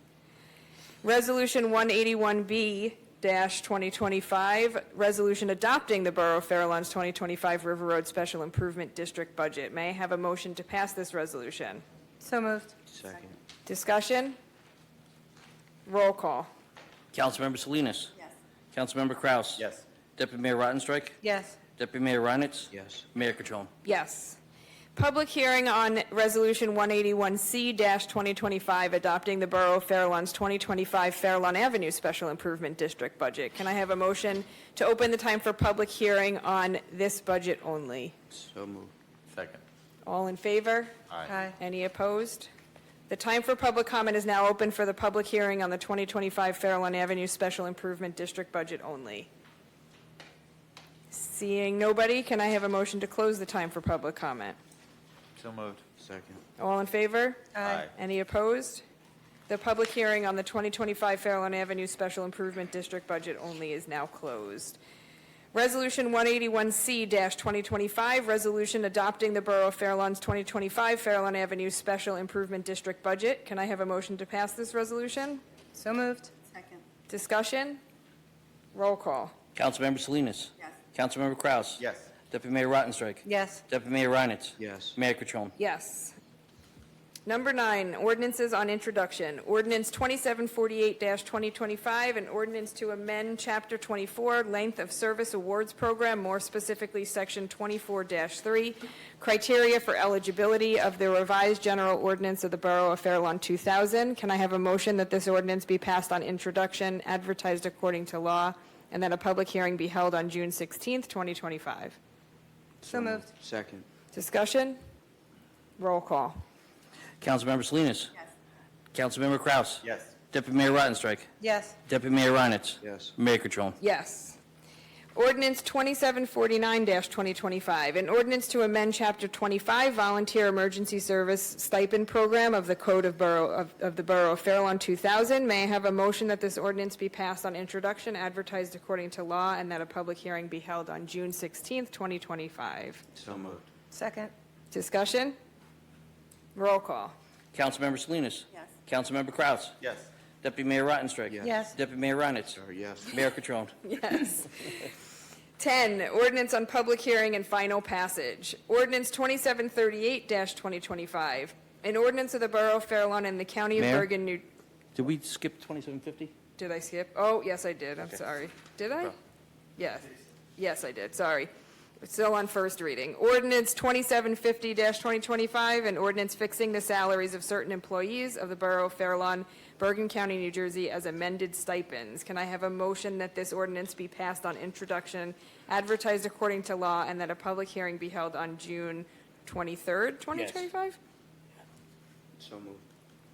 S1: Resolution 181B-2025, resolution adopting the Borough of Fairlawn's 2025 River Road Special Improvement District budget. May I have a motion to pass this resolution?
S13: So moved.
S9: Second.
S1: Discussion? Roll call.
S2: Councilmember Salinas?
S8: Yes.
S2: Councilmember Kraus?
S3: Yes.
S2: Deputy Mayor Rottenstreich?
S13: Yes.
S2: Deputy Mayor Reinitz?
S9: Yes.
S2: Mayor Catrone?
S1: Yes. Public hearing on Resolution 181C-2025, adopting the Borough of Fairlawn's 2025 Fairlawn Avenue Special Improvement District budget. Can I have a motion to open the time for public hearing on this budget only?
S9: So moved.
S3: Second.
S1: All in favor?
S13: Aye.
S1: Any opposed? The time for public comment is now open for the public hearing on the 2025 Fairlawn Avenue Special Improvement District budget only. Seeing nobody, can I have a motion to close the time for public comment?
S3: So moved.
S9: Second.
S1: All in favor?
S3: Aye.
S1: Any opposed? The public hearing on the 2025 Fairlawn Avenue Special Improvement District budget only is now closed. Resolution 181C-2025, resolution adopting the Borough of Fairlawn's 2025 Fairlawn Avenue Special Improvement District budget. Can I have a motion to pass this resolution?
S13: So moved.
S8: Second.
S1: Discussion? Roll call.
S2: Councilmember Salinas?
S8: Yes.
S2: Councilmember Kraus?
S3: Yes.
S2: Deputy Mayor Rottenstreich?
S13: Yes.
S2: Deputy Mayor Reinitz?
S9: Yes.
S2: Mayor Catrone?
S1: Yes. Number 9, ordinances on introduction. Ordinance 2748-2025, an ordinance to amend Chapter 24, Length of Service Awards Program, more specifically Section 24-3, criteria for eligibility of the revised general ordinance of the Borough of Fairlawn 2000. Can I have a motion that this ordinance be passed on introduction, advertised according to law, and that a public hearing be held on June 16th, 2025?
S13: So moved.
S9: Second.
S1: Discussion? Roll call.
S2: Councilmember Salinas?
S8: Yes.
S2: Councilmember Kraus?
S3: Yes.
S2: Deputy Mayor Rottenstreich?
S13: Yes.
S2: Deputy Mayor Reinitz?
S9: Yes.
S2: Mayor Catrone?
S1: Yes. Ordinance 2749-2025, an ordinance to amend Chapter 25 Volunteer Emergency Service Stipend Program of the Code of the Borough of Fairlawn 2000. May I have a motion that this ordinance be passed on introduction, advertised according to law, and that a public hearing be held on June 16th, 2025?
S9: So moved.
S13: Second.
S1: Discussion? Roll call.
S2: Councilmember Salinas?
S8: Yes.
S2: Councilmember Kraus?
S3: Yes.
S2: Deputy Mayor Rottenstreich?
S13: Yes.
S2: Deputy Mayor Reinitz?
S9: Yes.
S2: Mayor Catrone?
S1: Yes. 10, ordinance on public hearing and final passage. Ordinance 2738-2025, an ordinance of the Borough of Fairlawn and the County of
S2: Mayor?
S1: Bergen, New...
S2: Did we skip 2750?
S1: Did I skip? Oh, yes, I did. I'm sorry. Did I?
S2: Oh.
S1: Yes. Yes, I did. Sorry. It's still on first reading. Ordinance 2750-2025, an ordinance fixing the salaries of certain employees of the Borough of Fairlawn, Bergen County, New Jersey, as amended stipends. Can I have a motion that this ordinance be passed on introduction, advertised according to law, and that a public hearing be held on June 23rd, 2025?
S9: So moved.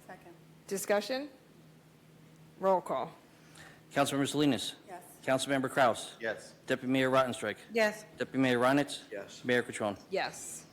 S8: Second.
S1: Discussion? Roll call.
S2: Councilmember Salinas?
S8: Yes.
S2: Councilmember Kraus?
S3: Yes.
S2: Deputy Mayor Rottenstreich?
S13: Yes.
S2: Deputy Mayor Reinitz?
S9: Yes.
S2: Mayor Catrone?
S1: Yes.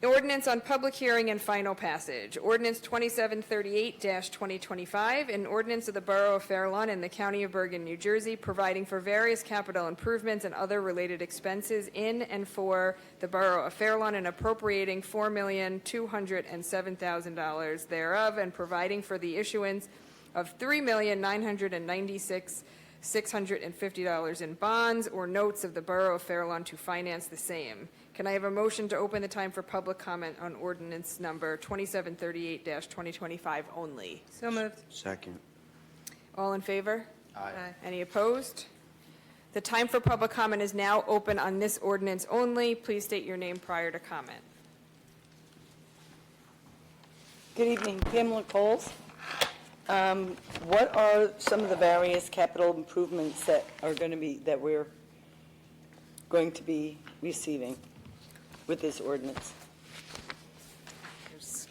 S1: Ordinance on public hearing and final passage. Ordinance 2738-2025, an ordinance of the Borough of Fair Lawn in the County of Bergen, New Jersey, providing for various capital improvements and other related expenses in and for the Borough of Fair Lawn and appropriating $4,207,000 thereof and providing for the issuance of $3,996,650 in bonds or notes of the Borough of Fair Lawn to finance the same. Can I have a motion to open the time for public comment on ordinance number 2738-2025 only?
S13: So moved.
S9: Second.
S1: All in favor?
S13: Aye.
S1: Any opposed? The time for public comment is now open on this ordinance only. Please state your name prior to comment.
S14: Good evening, Pamela Coles. What are some of the various capital improvements that are going to be, that we're going to be receiving with this ordinance?
S1: There's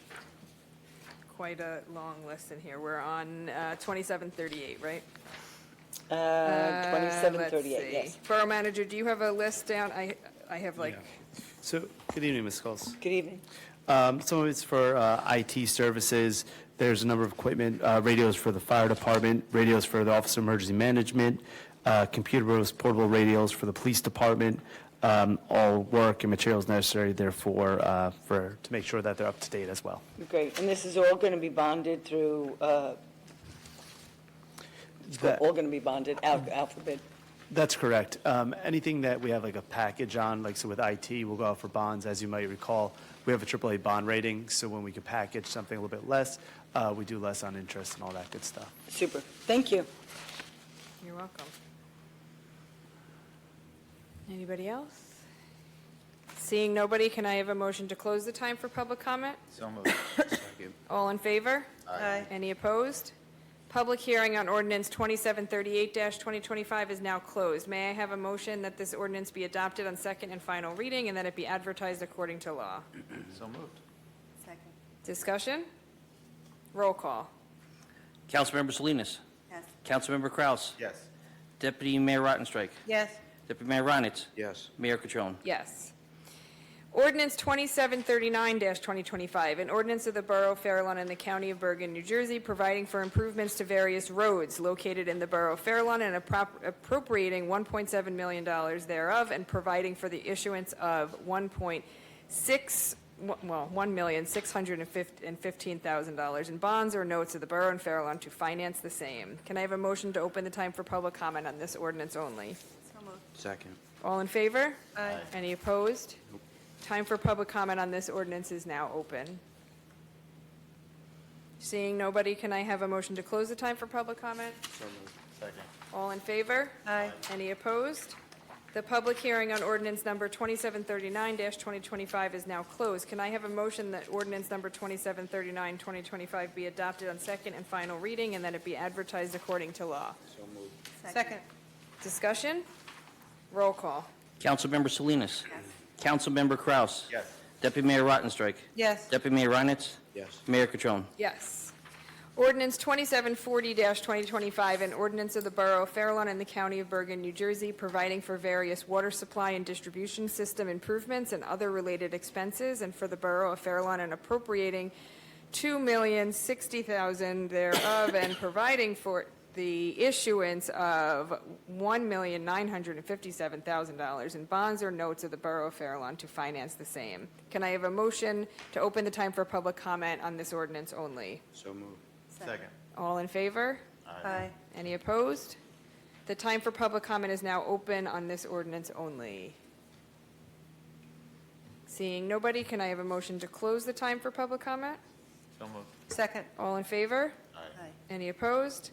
S1: quite a long list in here. We're on 2738, right?
S14: 2738,
S1: Let's
S14: yes.
S1: see. Borough Manager, do you have a list down? I have like,
S15: So, good evening, Ms. Coles.
S14: Good evening.
S15: Some of it's for IT services. There's a number of equipment, radios for the fire department, radios for the Office of Emergency Management, computer portable radios for the police department, all work and materials necessary, therefore, to make sure that they're up to date as well.
S14: Great. And this is all going to be bonded through, it's
S15: That-
S14: all going to be bonded out for bid?
S15: That's correct. Anything that we have like a package on, like so with IT, we'll go out for bonds. As you might recall, we have a AAA bond rating, so when we can package something a little bit less, we do less on interest and all that good stuff.
S14: Super. Thank you.
S1: you're welcome. Anybody else? Seeing nobody, can I have a motion to close the time for public comment?
S3: So moved. Second.
S1: All in favor?
S14: Aye.
S1: Any opposed? Public hearing on ordinance 2738-2025 is now closed. May I have a motion that this ordinance be adopted on second and final reading and that it be advertised according to law?
S3: So moved.
S8: Second.
S1: Discussion? Roll call.
S2: Councilmember Salinas.
S8: Yes.
S2: Councilmember Kraus.
S3: Yes.
S2: Deputy Mayor Rottenstreich.
S13: Yes.
S2: Deputy Mayor Reinitz.
S9: Yes.
S2: Mayor Catrone.
S1: Yes. Ordinance 2739-2025, an ordinance of the Borough of Fair Lawn in the County of Bergen, New Jersey, providing for improvements to various roads located in the Borough of Fair Lawn and appropriating $1.7 million thereof and providing for the issuance of $1,615,000 in bonds or notes of the Borough and Fair Lawn to finance the same. Can I have a motion to open the time for public comment on this ordinance only?
S8: So moved.
S9: Second.
S1: All in favor?
S13: Aye.
S1: Any opposed? Time for public comment on this ordinance is now open. Seeing nobody, can I have a motion to close the time for public comment?
S3: So moved. Second.
S1: All in favor?
S13: Aye.
S1: Any opposed? The public hearing on ordinance number 2739-2025 is now closed. Can I have a motion that ordinance number 2739-2025 be adopted on second and final reading and that it be advertised according to law?
S9: So moved.
S13: Second.
S1: Discussion? Roll call.
S2: Councilmember Salinas. Councilmember Kraus.
S3: Yes.
S2: Deputy Mayor Rottenstreich.
S13: Yes.
S2: Deputy Mayor Reinitz.
S9: Yes.
S2: Mayor Catrone.
S1: Yes. Ordinance 2740-2025, an ordinance of the Borough of Fair Lawn in the County of Bergen, New Jersey, providing for various water supply and distribution system improvements and other related expenses, and for the Borough of Fair Lawn and appropriating $2,060,000 thereof, and providing for the issuance of $1,957,000 in bonds or notes of the Borough of Fair Lawn to finance the same. Can I have a motion to open the time for public comment on this ordinance only?
S9: So moved.
S3: Second.
S1: All in favor?
S13: Aye.
S1: Any opposed? The time for public comment is now open on this ordinance only. Seeing nobody, can I have a motion to close the time for public comment?
S3: So moved.
S13: Second.
S1: All in favor?
S8: Aye.
S1: Any opposed?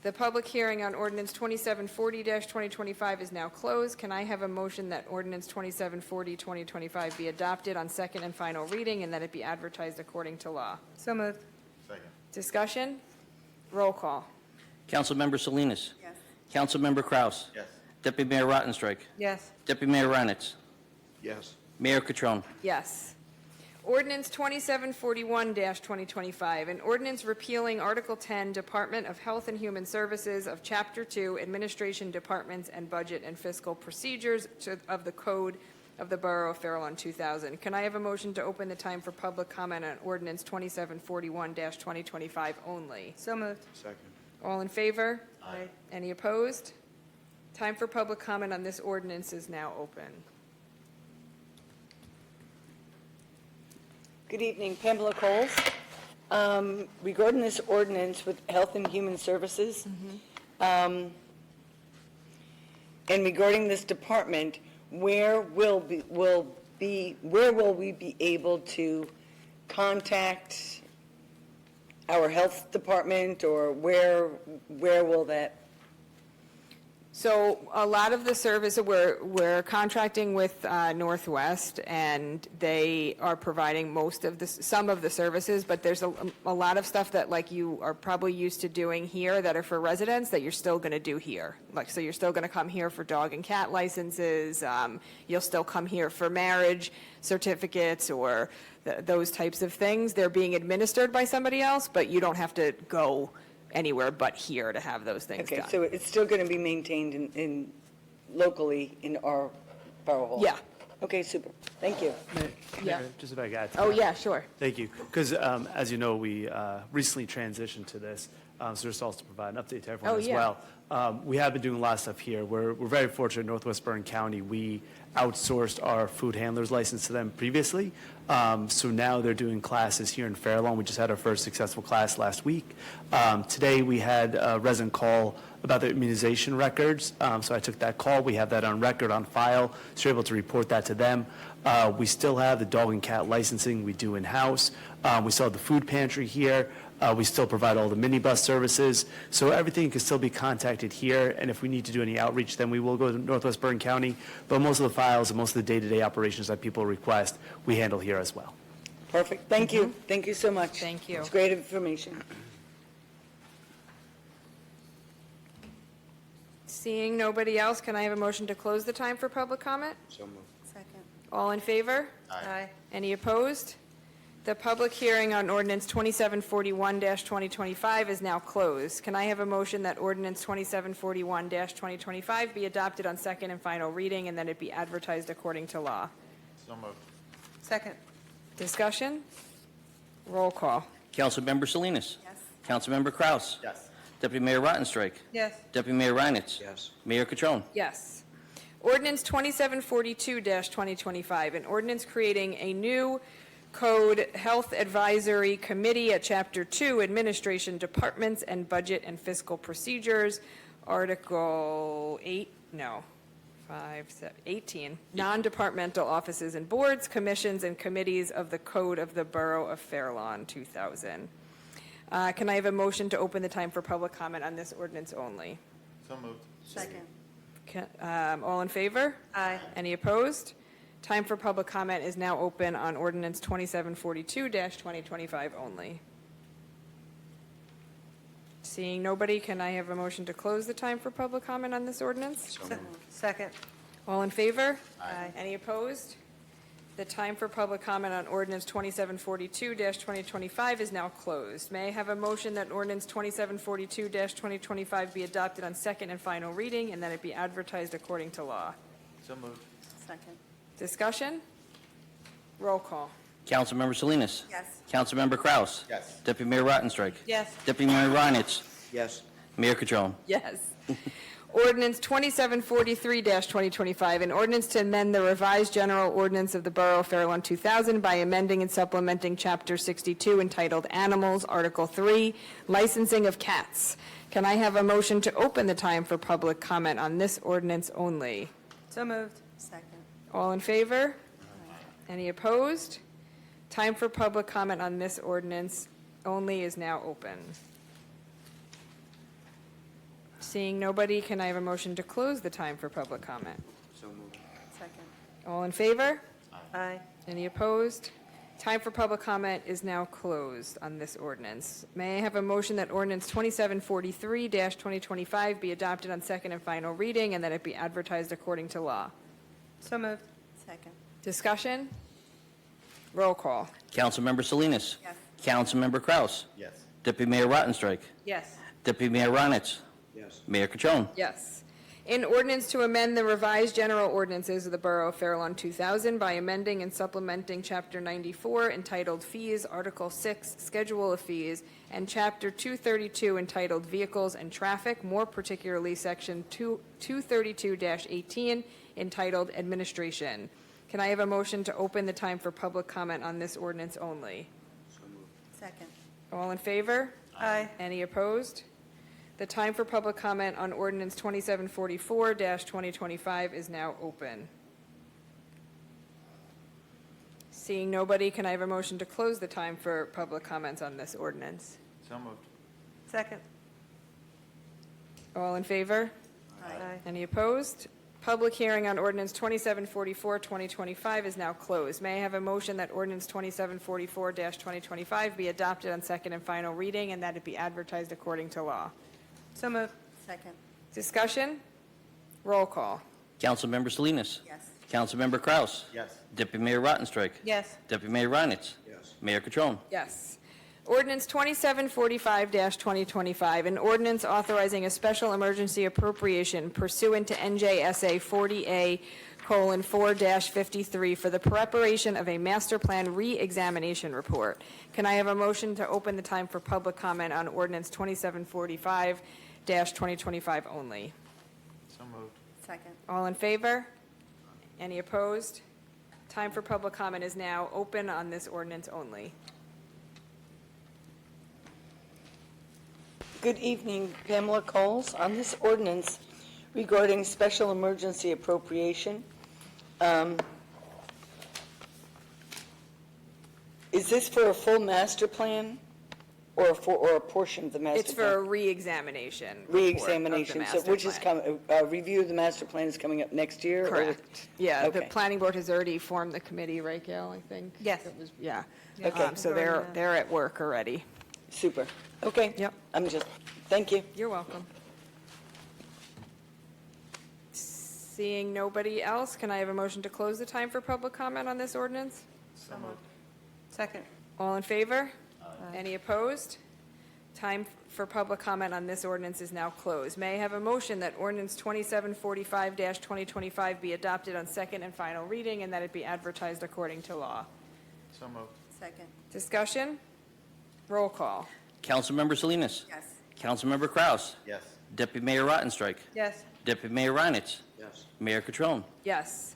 S1: The public hearing on ordinance 2740-2025 is now closed. Can I have a motion that ordinance 2740-2025 be adopted on second and final reading and that it be advertised according to law?
S13: So moved.
S3: Second.
S1: Discussion? Roll call.
S2: Councilmember Salinas.
S8: Yes.
S2: Councilmember Kraus.
S3: Yes.
S2: Deputy Mayor Rottenstreich.
S13: Yes.
S2: Deputy Mayor Reinitz.
S9: Yes.
S2: Mayor Catrone.
S1: Yes. Ordinance 2741-2025, an ordinance repealing Article 10, Department of Health and Human Services of Chapter 2, Administration Departments and Budget and Fiscal Procedures of the Code of the Borough of Fair Lawn 2000. Can I have a motion to open the time for public comment on Ordinance 2741-2025 only?
S13: So moved.
S9: Second.
S1: All in favor?
S13: Aye.
S1: Any opposed? Time for public comment on this ordinance is now open.
S14: Good evening, Pamela Coles. Regarding this ordinance with Health and Human Services, and regarding this department, where will we be able to contact our health department, or where will that?
S1: So a lot of the service, we're contracting with Northwest, and they are providing some of the services, but there's a lot of stuff that like you are probably used to doing here that are for residents that you're still going to do here. Like, so you're still going to come here for dog and cat licenses, you'll still come here for marriage certificates or those types of things. They're being administered by somebody else, but you don't have to go anywhere but here to have those things done.
S14: Okay, so it's still going to be maintained in locally in our borough hall?
S1: Yeah.
S14: Okay, super. Thank you.
S1: Yeah.
S15: Just if I could add to
S1: Oh,
S15: that.
S1: yeah, sure.
S15: Thank you. Because as you know, we recently transitioned to this, so just also to provide an update to everyone
S1: Oh,
S15: as
S1: yeah.
S15: well. We have been doing a lot of stuff here. We're very fortunate in Northwest Bergen County. We outsourced our food handler's license to them previously. So now they're doing classes here in Fair Lawn. We just had our first successful class last week. Today we had a resident call about their immunization records. So I took that call. We have that on record, on file. So you're able to report that to them. We still have the dog and cat licensing we do in-house. We still have the food pantry here. We still provide all the minibus services. So everything can still be contacted here. And if we need to do any outreach, then we will go to Northwest Bergen County. But most of the files and most of the day-to-day operations that people request, we handle here as well.
S14: Perfect. Thank you. Thank you so much.
S1: Thank you.
S14: It's great information.
S1: Seeing nobody else, can I have a motion to close the time for public comment?
S9: So moved.
S8: Second.
S1: All in favor?
S8: Aye.
S1: Any opposed? The public hearing on ordinance 2741-2025 is now closed. Can I have a motion that ordinance 2741-2025 be adopted on second and final reading and that it be advertised according to law?
S3: So moved.
S13: Second.
S1: Discussion? Roll call.
S2: Councilmember Salinas.
S8: Yes.
S2: Councilmember Kraus.
S3: Yes.
S2: Deputy Mayor Rottenstreich.
S13: Yes.
S2: Deputy Mayor Reinitz.
S9: Yes.
S2: Mayor Catrone.
S1: Yes. Ordinance 2742-2025, an ordinance creating a new Code Health Advisory Committee at Chapter 2, Administration Departments and Budget and Fiscal Procedures, Article 18, non-departmental offices and boards, commissions, and committees of the Code of the Borough of Fair Lawn 2000. Can I have a motion to open the time for public comment on this ordinance only?
S3: So moved.
S8: Second.
S1: All in favor?
S13: Aye.
S1: Any opposed? Time for public comment is now open on ordinance 2742-2025 only. Seeing nobody, can I have a motion to close the time for public comment on this ordinance?
S9: So moved.
S13: Second.
S1: All in favor?
S13: Aye.
S1: Any opposed? The time for public comment on ordinance 2742-2025 is now closed. May I have a motion that ordinance 2742-2025 be adopted on second and final reading and that it be advertised according to law?
S3: So moved.
S8: Second.
S1: Discussion? Roll call.
S2: Councilmember Salinas.
S8: Yes.
S2: Councilmember Kraus.
S3: Yes.
S2: Deputy Mayor Rottenstreich.
S13: Yes.
S2: Deputy Mayor Reinitz.
S9: Yes.
S2: Mayor Catrone.
S1: Yes. Ordinance 2743-2025, an ordinance to amend the revised general ordinance of the Borough of Fair Lawn 2000 by amending and supplementing Chapter 62 entitled Animals, Article 3, Licensing of Cats. Can I have a motion to open the time for public comment on this ordinance only?
S13: So moved.
S8: Second.
S1: All in favor? Any opposed? Time for public comment on this ordinance only is now open. Seeing nobody, can I have a motion to close the time for public comment?
S9: So moved.
S8: Second.
S1: All in favor?
S13: Aye.
S1: Any opposed? Time for public comment is now closed on this ordinance. May I have a motion that ordinance 2743-2025 be adopted on second and final reading and that it be advertised according to law?
S13: So moved.
S8: Second.
S1: Discussion? Roll call.
S2: Councilmember Salinas.
S8: Yes.
S2: Councilmember Kraus.
S3: Yes.
S2: Deputy Mayor Rottenstreich.
S13: Yes.
S2: Deputy Mayor Reinitz.
S9: Yes.
S2: Mayor Catrone.
S1: Yes. An ordinance to amend the revised general ordinances of the Borough of Fair Lawn 2000 by amending and supplementing Chapter 94 entitled Fees, Article 6, Schedule of Fees, and Chapter 232 entitled Vehicles and Traffic, more particularly Section 232-18 entitled Administration. Can I have a motion to open the time for public comment on this ordinance only?
S8: Second.
S1: All in favor?
S13: Aye.
S1: Any opposed? The time for public comment on ordinance 2744-2025 is now open. Seeing nobody, can I have a motion to close the time for public comments on this ordinance?
S4: So moved.
S13: Second.
S1: All in favor?
S13: Aye.
S1: Any opposed? Public hearing on ordinance 2744-2025 is now closed. May I have a motion that ordinance 2744-2025 be adopted on second and final reading and that it be advertised according to law?
S13: So moved.
S8: Second.
S1: Discussion? Roll call.
S2: Councilmember Salinas.
S8: Yes.
S2: Councilmember Kraus.
S3: Yes.
S2: Deputy Mayor Rottenstreich.
S13: Yes.
S2: Deputy Mayor Reinitz.
S9: Yes.
S2: Mayor Catrone.
S1: Yes. Ordinance 2745-2025, an ordinance authorizing a special emergency appropriation pursuant to NJSA 40A:4-53 for the preparation of a master plan re-examination report. Can I have a motion to open the time for public comment on ordinance 2745-2025 only?
S4: So moved.
S8: Second.
S1: All in favor? Any opposed? Time for public comment is now open on this ordinance only.
S14: Good evening, Pamela Coles. On this ordinance regarding special emergency appropriation, is this for a full master plan or a portion of the master plan?
S1: It's for a re-examination. report of the
S14: Re-examination, so
S1: master
S14: which is
S1: plan.
S14: review of the master plan is coming up next year? or-
S1: Correct. Yeah, the
S14: Okay.
S1: planning board has already formed the committee, right, Gail, I think?
S13: Yes.
S1: It was- Yeah.
S14: Okay.
S1: So they're at work already.
S14: Super. Okay.
S1: Yep.
S14: Thank you.
S1: You're welcome. Seeing nobody else, can I have a motion to close the time for public comment on this ordinance?
S4: So moved.
S13: Second.
S1: All in favor? Any opposed? Time for public comment on this ordinance is now closed. May I have a motion that ordinance 2745-2025 be adopted on second and final reading and that it be advertised according to law?
S4: So moved.
S8: Second.
S1: Discussion? Roll call.
S2: Councilmember Salinas.
S8: Yes.
S2: Councilmember Kraus.
S3: Yes.
S2: Deputy Mayor Rottenstreich.
S13: Yes.
S2: Deputy Mayor Reinitz.
S9: Yes.
S2: Mayor Catrone.
S1: Yes.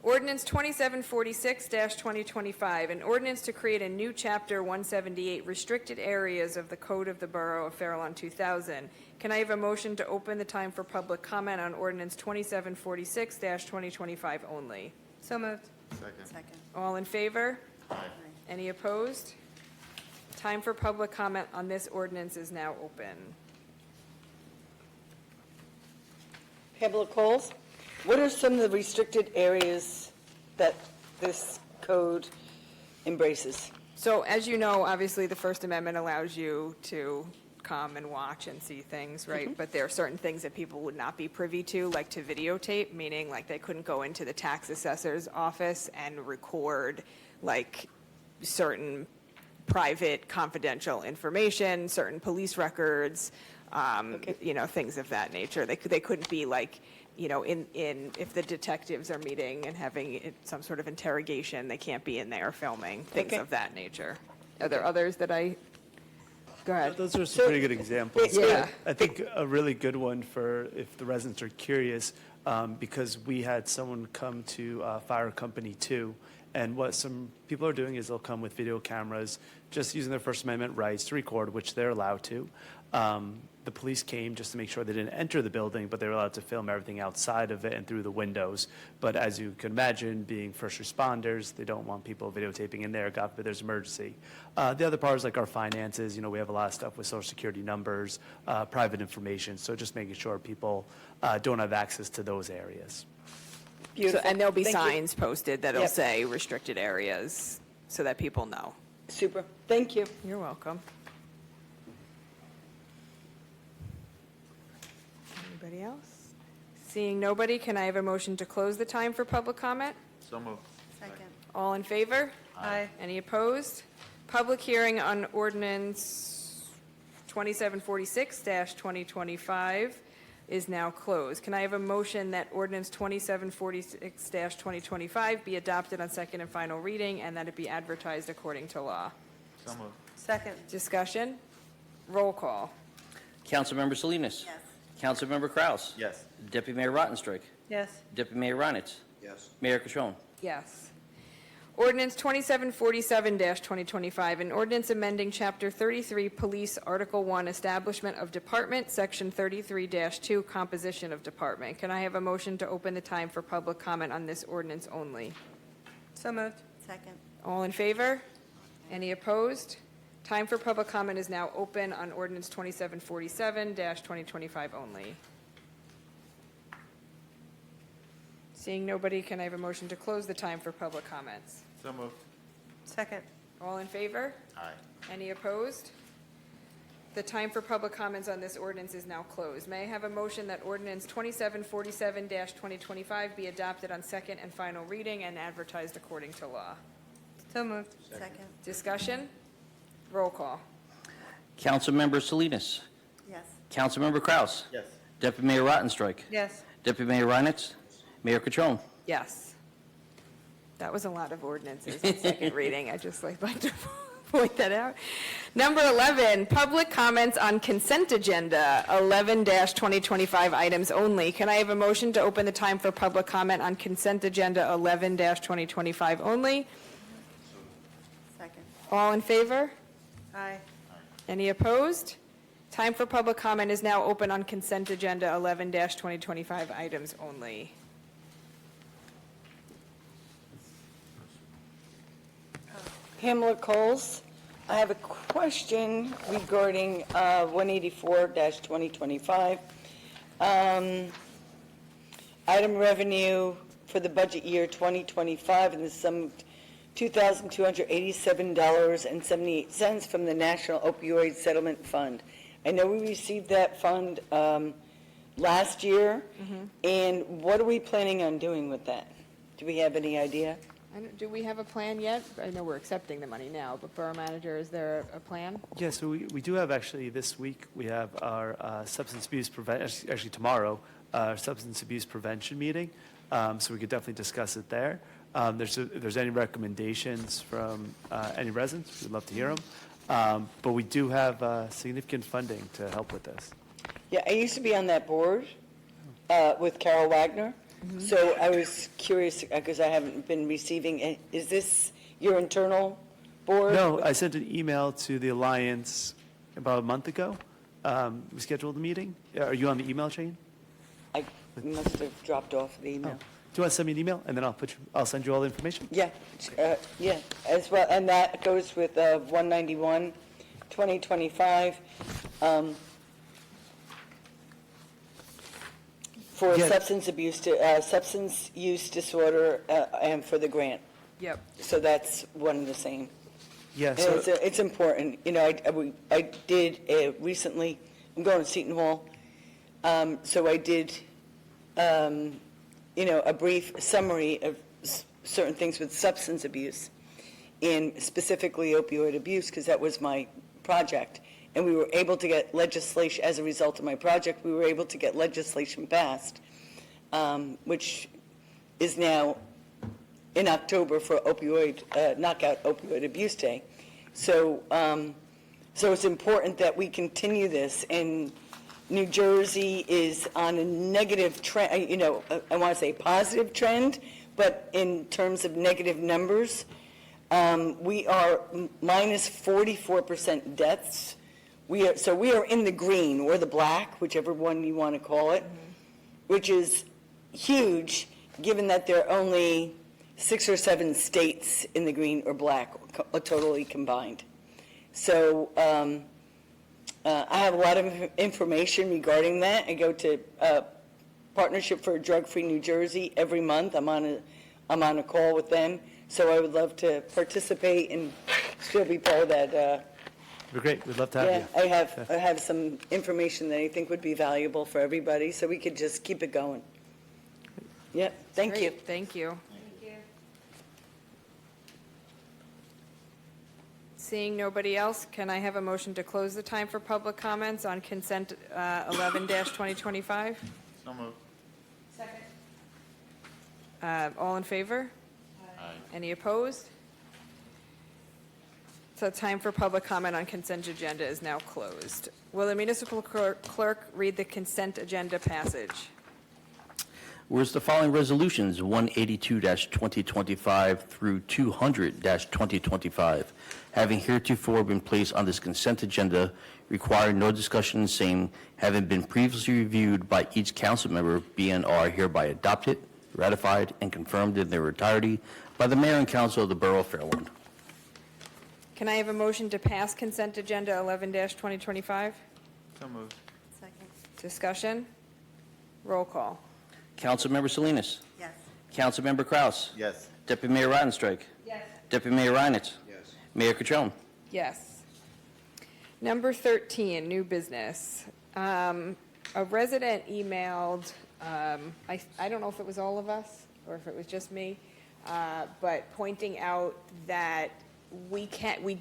S1: Ordinance 2746-2025, an ordinance to create a new Chapter 178 restricted areas of the Code of the Borough of Fair Lawn 2000. Can I have a motion to open the time for public comment on ordinance 2746-2025 only?
S13: So moved.
S8: Second.
S1: All in favor? Any opposed? Time for public comment on this ordinance is now open.
S14: Pamela Coles, what are some of the restricted areas that this code embraces?
S1: So as you know, obviously, the First Amendment allows you to come and watch and see things, right? But there are certain things that people would not be privy to, like to videotape, meaning like they couldn't go into the tax assessor's office and record like certain private confidential information, certain police records, you know, things of that nature. They couldn't be like, you know, in if the detectives are meeting and having some sort of interrogation, they can't be in there filming, things of that nature. Are there others that I, go ahead.
S15: Those are some pretty good examples.
S1: Yeah.
S15: I think a really good one for if the residents are curious, because we had someone come to Fire Company 2, and what some people are doing is they'll come with video cameras, just using their First Amendment rights to record, which they're allowed to. The police came just to make sure they didn't enter the building, but they were allowed to film everything outside of it and through the windows. But as you can imagine, being first responders, they don't want people videotaping in there, God forbid there's emergency. The other part is like our finances. You know, we have a lot of stuff with social security numbers, private information, so just making sure people don't have access to those areas.
S1: So, and there'll be
S14: Thank you.
S1: signs posted that'll
S14: Yep.
S1: say restricted areas so that people know.
S14: Super. Thank you.
S1: You're welcome. Anybody else? Seeing nobody, can I have a motion to close the time for public comment?
S4: So moved.
S8: Second.
S1: All in favor?
S13: Aye.
S1: Any opposed? Public hearing on ordinance 2746-2025. is now closed. Can I have a motion that ordinance 2746-2025 be adopted on second and final reading and that it be advertised according to law?
S4: So moved.
S13: Second.
S1: Discussion? Roll call.
S2: Councilmember Salinas.
S8: Yes.
S2: Councilmember Kraus.
S3: Yes.
S2: Deputy Mayor Rottenstreich.
S13: Yes.
S2: Deputy Mayor Reinitz.
S9: Yes.
S2: Mayor Cashon.
S1: Yes. Ordinance 2747-2025, an ordinance amending Chapter 33 Police, Article 1, Establishment of Department, Section 33-2, Composition of Department. Can I have a motion to open the time for public comment on this ordinance only?
S13: So moved.
S8: Second.
S1: All in favor? Any opposed? Time for public comment is now open on ordinance 2747-2025 only. Seeing nobody, can I have a motion to close the time for public comments?
S4: So moved.
S13: Second.
S1: All in favor?
S3: Aye.
S1: Any opposed? The time for public comments on this ordinance is now closed. May I have a motion that ordinance 2747-2025 be adopted on second and final reading and advertised according to law?
S13: So moved.
S8: Second.
S1: Discussion? Roll call.
S2: Councilmember Salinas.
S8: Yes.
S2: Councilmember Kraus.
S3: Yes.
S2: Deputy Mayor Rottenstreich.
S13: Yes.
S2: Deputy Mayor Reinitz. Mayor Cashon.
S1: Yes. That was a lot of ordinances on second reading. I just like to point that out. Number 11, public comments on consent agenda, 11-2025 items only. Can I have a motion to open the time for public comment on consent agenda 11-2025 only?
S8: Second.
S1: All in favor?
S13: Aye.
S1: Any opposed? Time for public comment is now open on consent agenda 11-2025 items only.
S14: Pamela Coles, I have a question regarding 184-2025. Item revenue for the budget year 2025 in the sum of $2,287.78 from the National Opioid Settlement Fund. I know we received that fund last year, and what are we planning on doing with that? Do we have any idea?
S1: Do we have a plan yet? I know we're accepting the money now, but Borough Manager, is there a plan?
S15: Yeah, so we do have actually this week, we have our substance abuse prevention, actually tomorrow, our substance abuse prevention meeting. So we could definitely discuss it there. If there's any recommendations from any residents, we'd love to hear them. But we do have significant funding to help with this.
S14: Yeah, I used to be on that board with Carol Wagner. So I was curious, because I haven't been receiving, is this your internal board?
S15: No, I sent an email to the Alliance about a month ago. We scheduled a meeting. Are you on the email chain?
S14: I must have dropped off the email.
S15: Do you want to send me an email, and then I'll send you all the information?
S14: Yeah, yeah, as well, and that goes with 191-2025. For
S15: Yeah.
S14: substance use disorder, and for the grant.
S1: Yep.
S14: So that's one and the same.
S15: Yeah,
S14: And
S15: so
S14: it's important. You know, I did recently, I'm going to Seton Hall, so I did, a brief summary of certain things with substance abuse, and specifically opioid abuse, because that was my project. And we were able to get legislation, as a result of my project, we were able to get legislation passed, which is now in October for Knockout Opioid Abuse Day. So, so it's important that we continue this. And New Jersey is on a negative trend, I want to say positive trend, but in terms of negative numbers, we are minus 44% deaths. We are in the green, or the black, whichever one you want to call it, which is huge, given that there are only 6 or 7 states in the green or black, totally combined. So I have a lot of information regarding that. I go to Partnership for a Drug-Free New Jersey every month. I'm on a call with them, so I would love to participate and still be part of that.
S15: we're great. We'd love to have
S14: Yeah,
S15: you.
S14: I have some information that I think would be valuable for everybody, so we could just keep it going. Yep, thank you.
S1: Great, thank you. Seeing nobody else, can I have a motion to close the time for public comments on consent 11-2025?
S3: So moved.
S1: All in favor? Any opposed? So time for public comment on consent agenda is now closed. Will the municipal clerk read the consent agenda passage?
S2: Whereas the following resolutions, 182-2025 through 200-2025, having heretofore been placed on this consent agenda, require no discussion in same, having been previously reviewed by each council member, be and are hereby adopted, ratified, and confirmed in their entirety by the mayor and council of the borough of Fairlawn.
S1: Can I have a motion to pass consent agenda 11-2025?
S3: So moved.
S8: Second.
S1: Discussion? Roll call.
S2: Councilmember Salinas.
S8: Yes.
S2: Councilmember Kraus.
S3: Yes.
S2: Deputy Mayor Rodenstrike.
S1: Yes.
S2: Deputy Mayor Reinitz.
S9: Yes.
S2: Mayor Catrone.
S1: Yes. Number 13, new business. A resident emailed, I don't know if it was all of us or if it was just me, but pointing out that we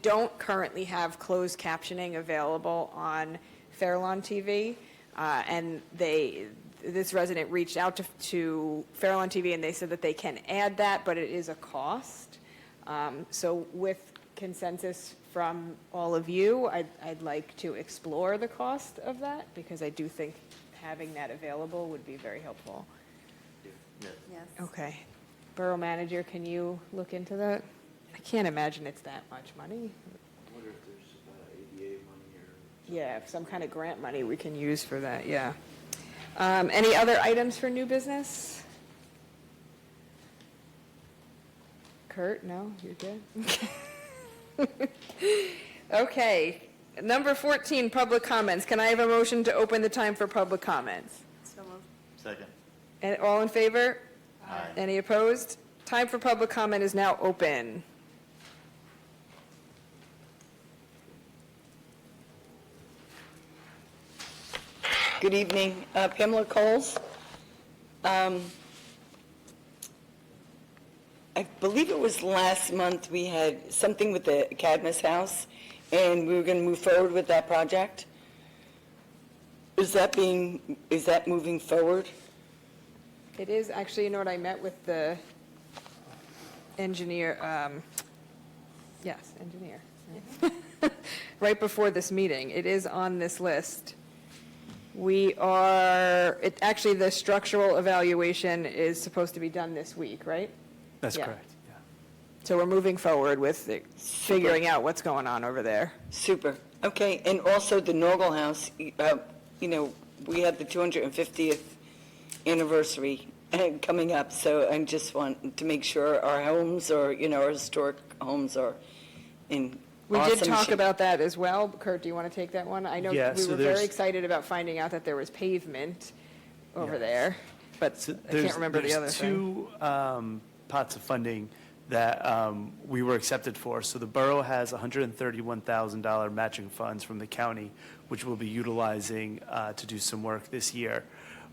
S1: don't currently have closed captioning available on Fairlawn TV, and this resident reached out to Fairlawn TV, and they said that they can add that, but it is a cost. So with consensus from all of you, I'd like to explore the cost of that, because I do think having that available would be very helpful.
S8: Yes.
S1: Okay. Borough manager, can you look into that? I can't imagine it's that much money.
S9: I wonder if there's ADA money or...
S1: Yeah, some kind of grant money we can use for that, yeah. Any other items for new business? Kurt, no? You're good? Okay. Number 14, public comments. Can I have a motion to open the time for public comments?
S8: So moved.
S3: Second.
S1: And all in favor?
S3: Aye.
S1: Any opposed? Time for public comment is now open.
S14: Good evening, Pamela Coles. I believe it was last month we had something with the Cadmus House, and we were going to move forward with that project. Is that moving forward?
S1: It is, actually, you know what, I met with the engineer, engineer, right before this meeting. It is on this list. Actually, the structural evaluation is supposed to be done this week, right?
S15: That's
S1: Yeah.
S15: correct, yeah.
S1: So we're moving forward with figuring out what's going on over there.
S14: Super. Okay, and also the Norgal House, we have the 250th anniversary coming up, so I just want to make sure our homes or, our historic homes are in
S1: We
S14: awesome
S1: did talk
S14: shape.
S1: about that as well. Kurt, do you want to take that one? I know
S15: Yeah,
S1: we
S15: so
S1: were
S15: there's-
S1: very excited about finding out that there was pavement over there, but
S15: So
S1: I can't remember the other
S15: there's
S1: thing.
S15: two pots of funding that we were accepted for. So the borough has $131,000 matching funds from the county, which we'll be utilizing to do some work this year.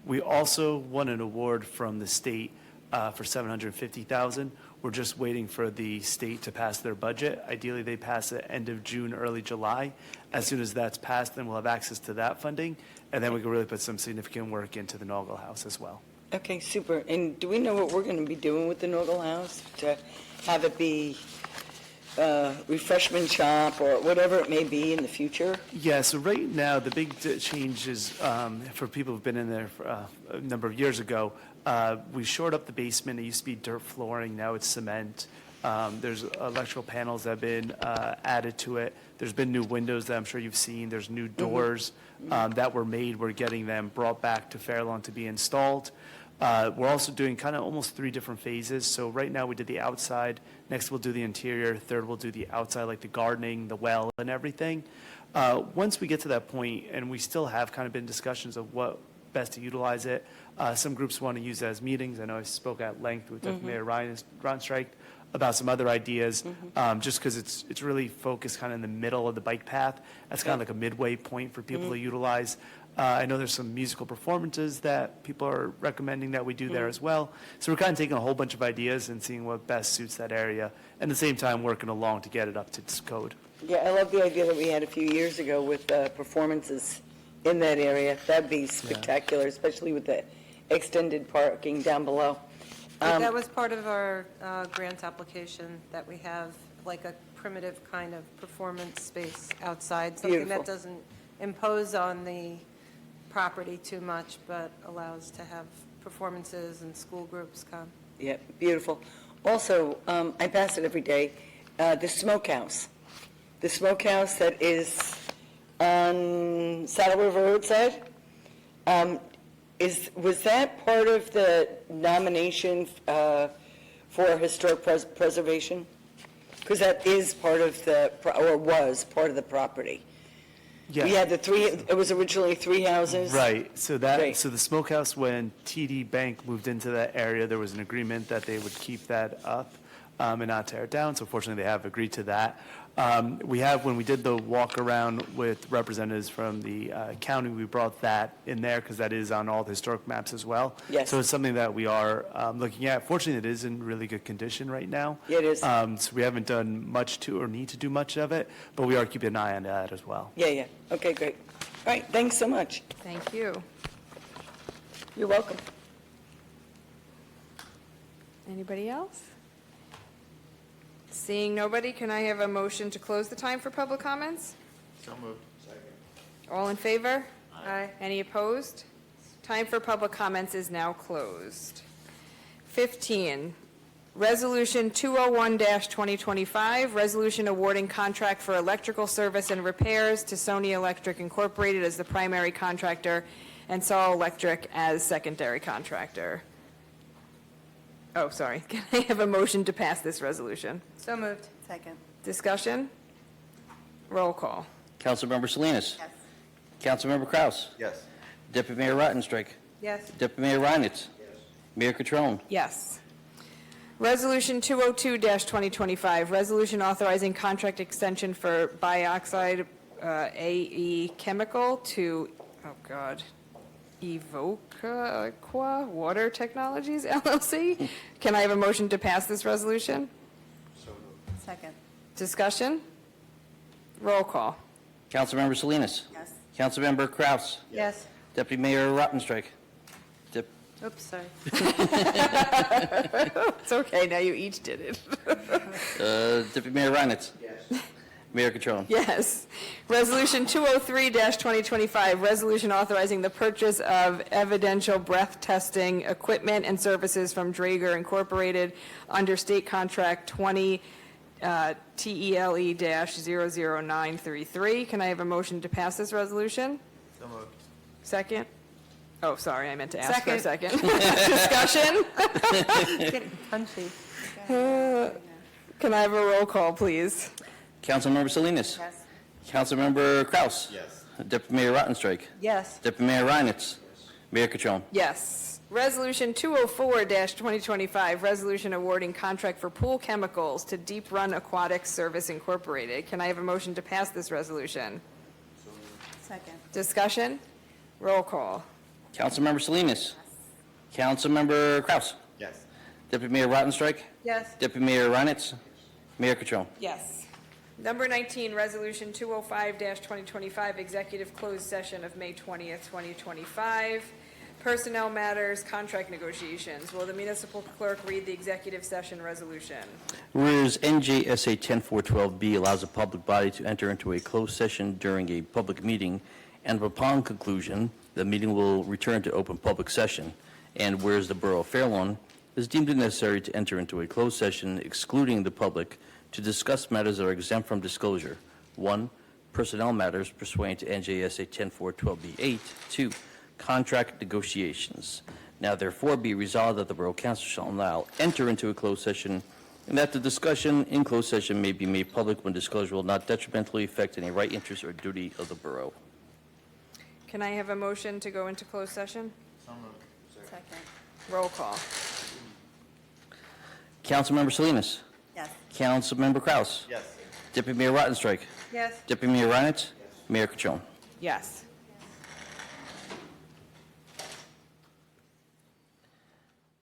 S15: We also won an award from the state for $750,000. We're just waiting for the state to pass their budget. Ideally, they pass it end of June, early July. As soon as that's passed, then we'll have access to that funding, and then we can really put some significant work into the Norgal House as well.
S14: Okay, super. And do we know what we're going to be doing with the Norgal House? To have it be refreshment shop or whatever it may be in the future?
S15: Yeah, so right now, the big change is, for people who've been in there for a number of years ago, we shored up the basement. It used to be dirt flooring, now it's cement. There's electrical panels that have been added to it. There's been new windows that I'm sure you've seen. There's new doors that were made. We're getting them brought back to Fairlawn to be installed. We're also doing kind of almost 3 different phases. So right now we did the outside. Next we'll do the interior. Third we'll do the outside, like the gardening, the well, and everything. Once we get to that point, and we still have kind of been discussions of what best to utilize it. Some groups want to use it as meetings. I know I spoke at length with Mayor Rodenstrike about some other ideas, just because it's really focused kind of in the middle of the bike path. That's kind of like a midway point for people to utilize. I know there's some musical performances that people are recommending that we do there as well. So we're kind of taking a whole bunch of ideas and seeing what best suits that area, and at the same time working along to get it up to its code.
S14: Yeah, I love the idea that we had a few years ago with performances in that area. That'd be spectacular, especially with the extended parking down below.
S13: That was part of our grant application, that we have like a primitive kind of performance space outside, something
S14: Beautiful.
S13: that doesn't impose on the property too much, but allows to have performances and school groups come.
S14: Yeah, beautiful. Also, I pass it every day, the smokehouse. The smokehouse that is on Saddle River Roadside. Was that part of the nomination for historic preservation? Because that is part of or was part of the property.
S15: Yeah.
S14: We had it was originally 3 houses.
S15: Right. So
S14: Great.
S15: so the smokehouse, when TD Bank moved into that area, there was an agreement that they would keep that up and not tear it down. So fortunately, they have agreed to that. When we did the walk around with representatives from the county, we brought that in there because that is on all the historic maps as well.
S14: Yes.
S15: So it's something that we are looking at. Fortunately, it is in really good condition right now.
S14: Yeah, it is.
S15: So we haven't done much or need to do much of it, but we are keeping an eye on that as well.
S14: Yeah. Okay, great. All right, thanks so much.
S1: Thank you.
S14: You're welcome.
S1: Anybody else? Seeing nobody, can I have a motion to close the time for public comments?
S3: So moved.
S1: All in favor? Aye. Any opposed? Time for public comments is now closed. 15, Resolution 201-2025, resolution awarding contract for electrical service and repairs to Sony Electric Incorporated as the primary contractor and Saul Electric as secondary contractor. Oh, sorry. Can I have a motion to pass this resolution?
S13: So moved.
S8: Second.
S1: Discussion? Roll call.
S2: Councilmember Salinas.
S8: Yes.
S2: Councilmember Kraus.
S3: Yes.
S2: Deputy Mayor Rottenstrike.
S13: Yes.
S2: Deputy Mayor Reinitz. Mayor Catrone.
S1: Yes. Resolution 202-2025, resolution authorizing contract extension for bioxide AE chemical to, Evoqua Water Technologies LLC. Can I have a motion to pass this resolution?
S8: Second.
S1: Discussion? Roll call.
S2: Councilmember Salinas.
S8: Yes.
S2: Councilmember Kraus.
S13: Yes.
S2: Deputy Mayor Rottenstrike.
S13: Oops, sorry.
S1: It's okay, now you each did it.
S2: Deputy Mayor Reinitz. Yes. Mayor Catrone.
S1: Yes. Resolution 203-2025, resolution authorizing the purchase of evidential breath testing equipment and services from Draeger Incorporated under State Contract 20 TELE-00933. Can I have a motion to pass this resolution?
S3: So moved.
S1: Second? Oh, sorry, I meant to ask for a
S13: Second.
S1: second. Discussion?
S13: Getting punchy.
S1: Can I have a roll call, please?
S2: Councilmember Salinas.
S8: Yes.
S2: Councilmember Kraus.
S3: Yes.
S2: Deputy Mayor Rottenstrike.
S13: Yes.
S2: Deputy Mayor Reinitz. Mayor Catrone.
S1: Yes. Resolution 204-2025, resolution awarding contract for pool chemicals to Deep Run Aquatic Service Incorporated. Can I have a motion to pass this resolution?
S8: Second.
S1: Discussion? Roll call.
S2: Councilmember Salinas. Councilmember Kraus.
S3: Yes.
S2: Deputy Mayor Rottenstrike.
S13: Yes.
S2: Deputy Mayor Reinitz. Mayor Catrone.
S1: Yes. Number 19, Resolution 205-2025, executive closed session of May 20th, 2025. Personnel matters, contract negotiations. Will the municipal clerk read the executive session resolution?
S2: Whereas NJSA 10412B allows a public body to enter into a closed session during a public meeting, and upon conclusion, the meeting will return to open public session. And whereas the Borough of Fair Lawn is deemed it necessary to enter into a closed session excluding the public to discuss matters that are exempt from disclosure. 1, personnel matters pursuant to NJSA 10412B8. 2, contract negotiations. Now therefore be resolved that the Borough Council shall now enter into a closed session, and that the discussion in closed session may be made public when disclosure will not detrimentally affect any right, interest, or duty of the Borough.
S1: Can I have a motion to go into closed session?
S3: So moved.
S8: Second.
S1: Roll call.
S2: Councilmember Salinas. Councilmember Kraus.
S3: Yes.
S2: Deputy Mayor Rottenstreich.
S13: Yes.
S2: Deputy Mayor Reinitz. Mayor Kachon.
S1: Yes.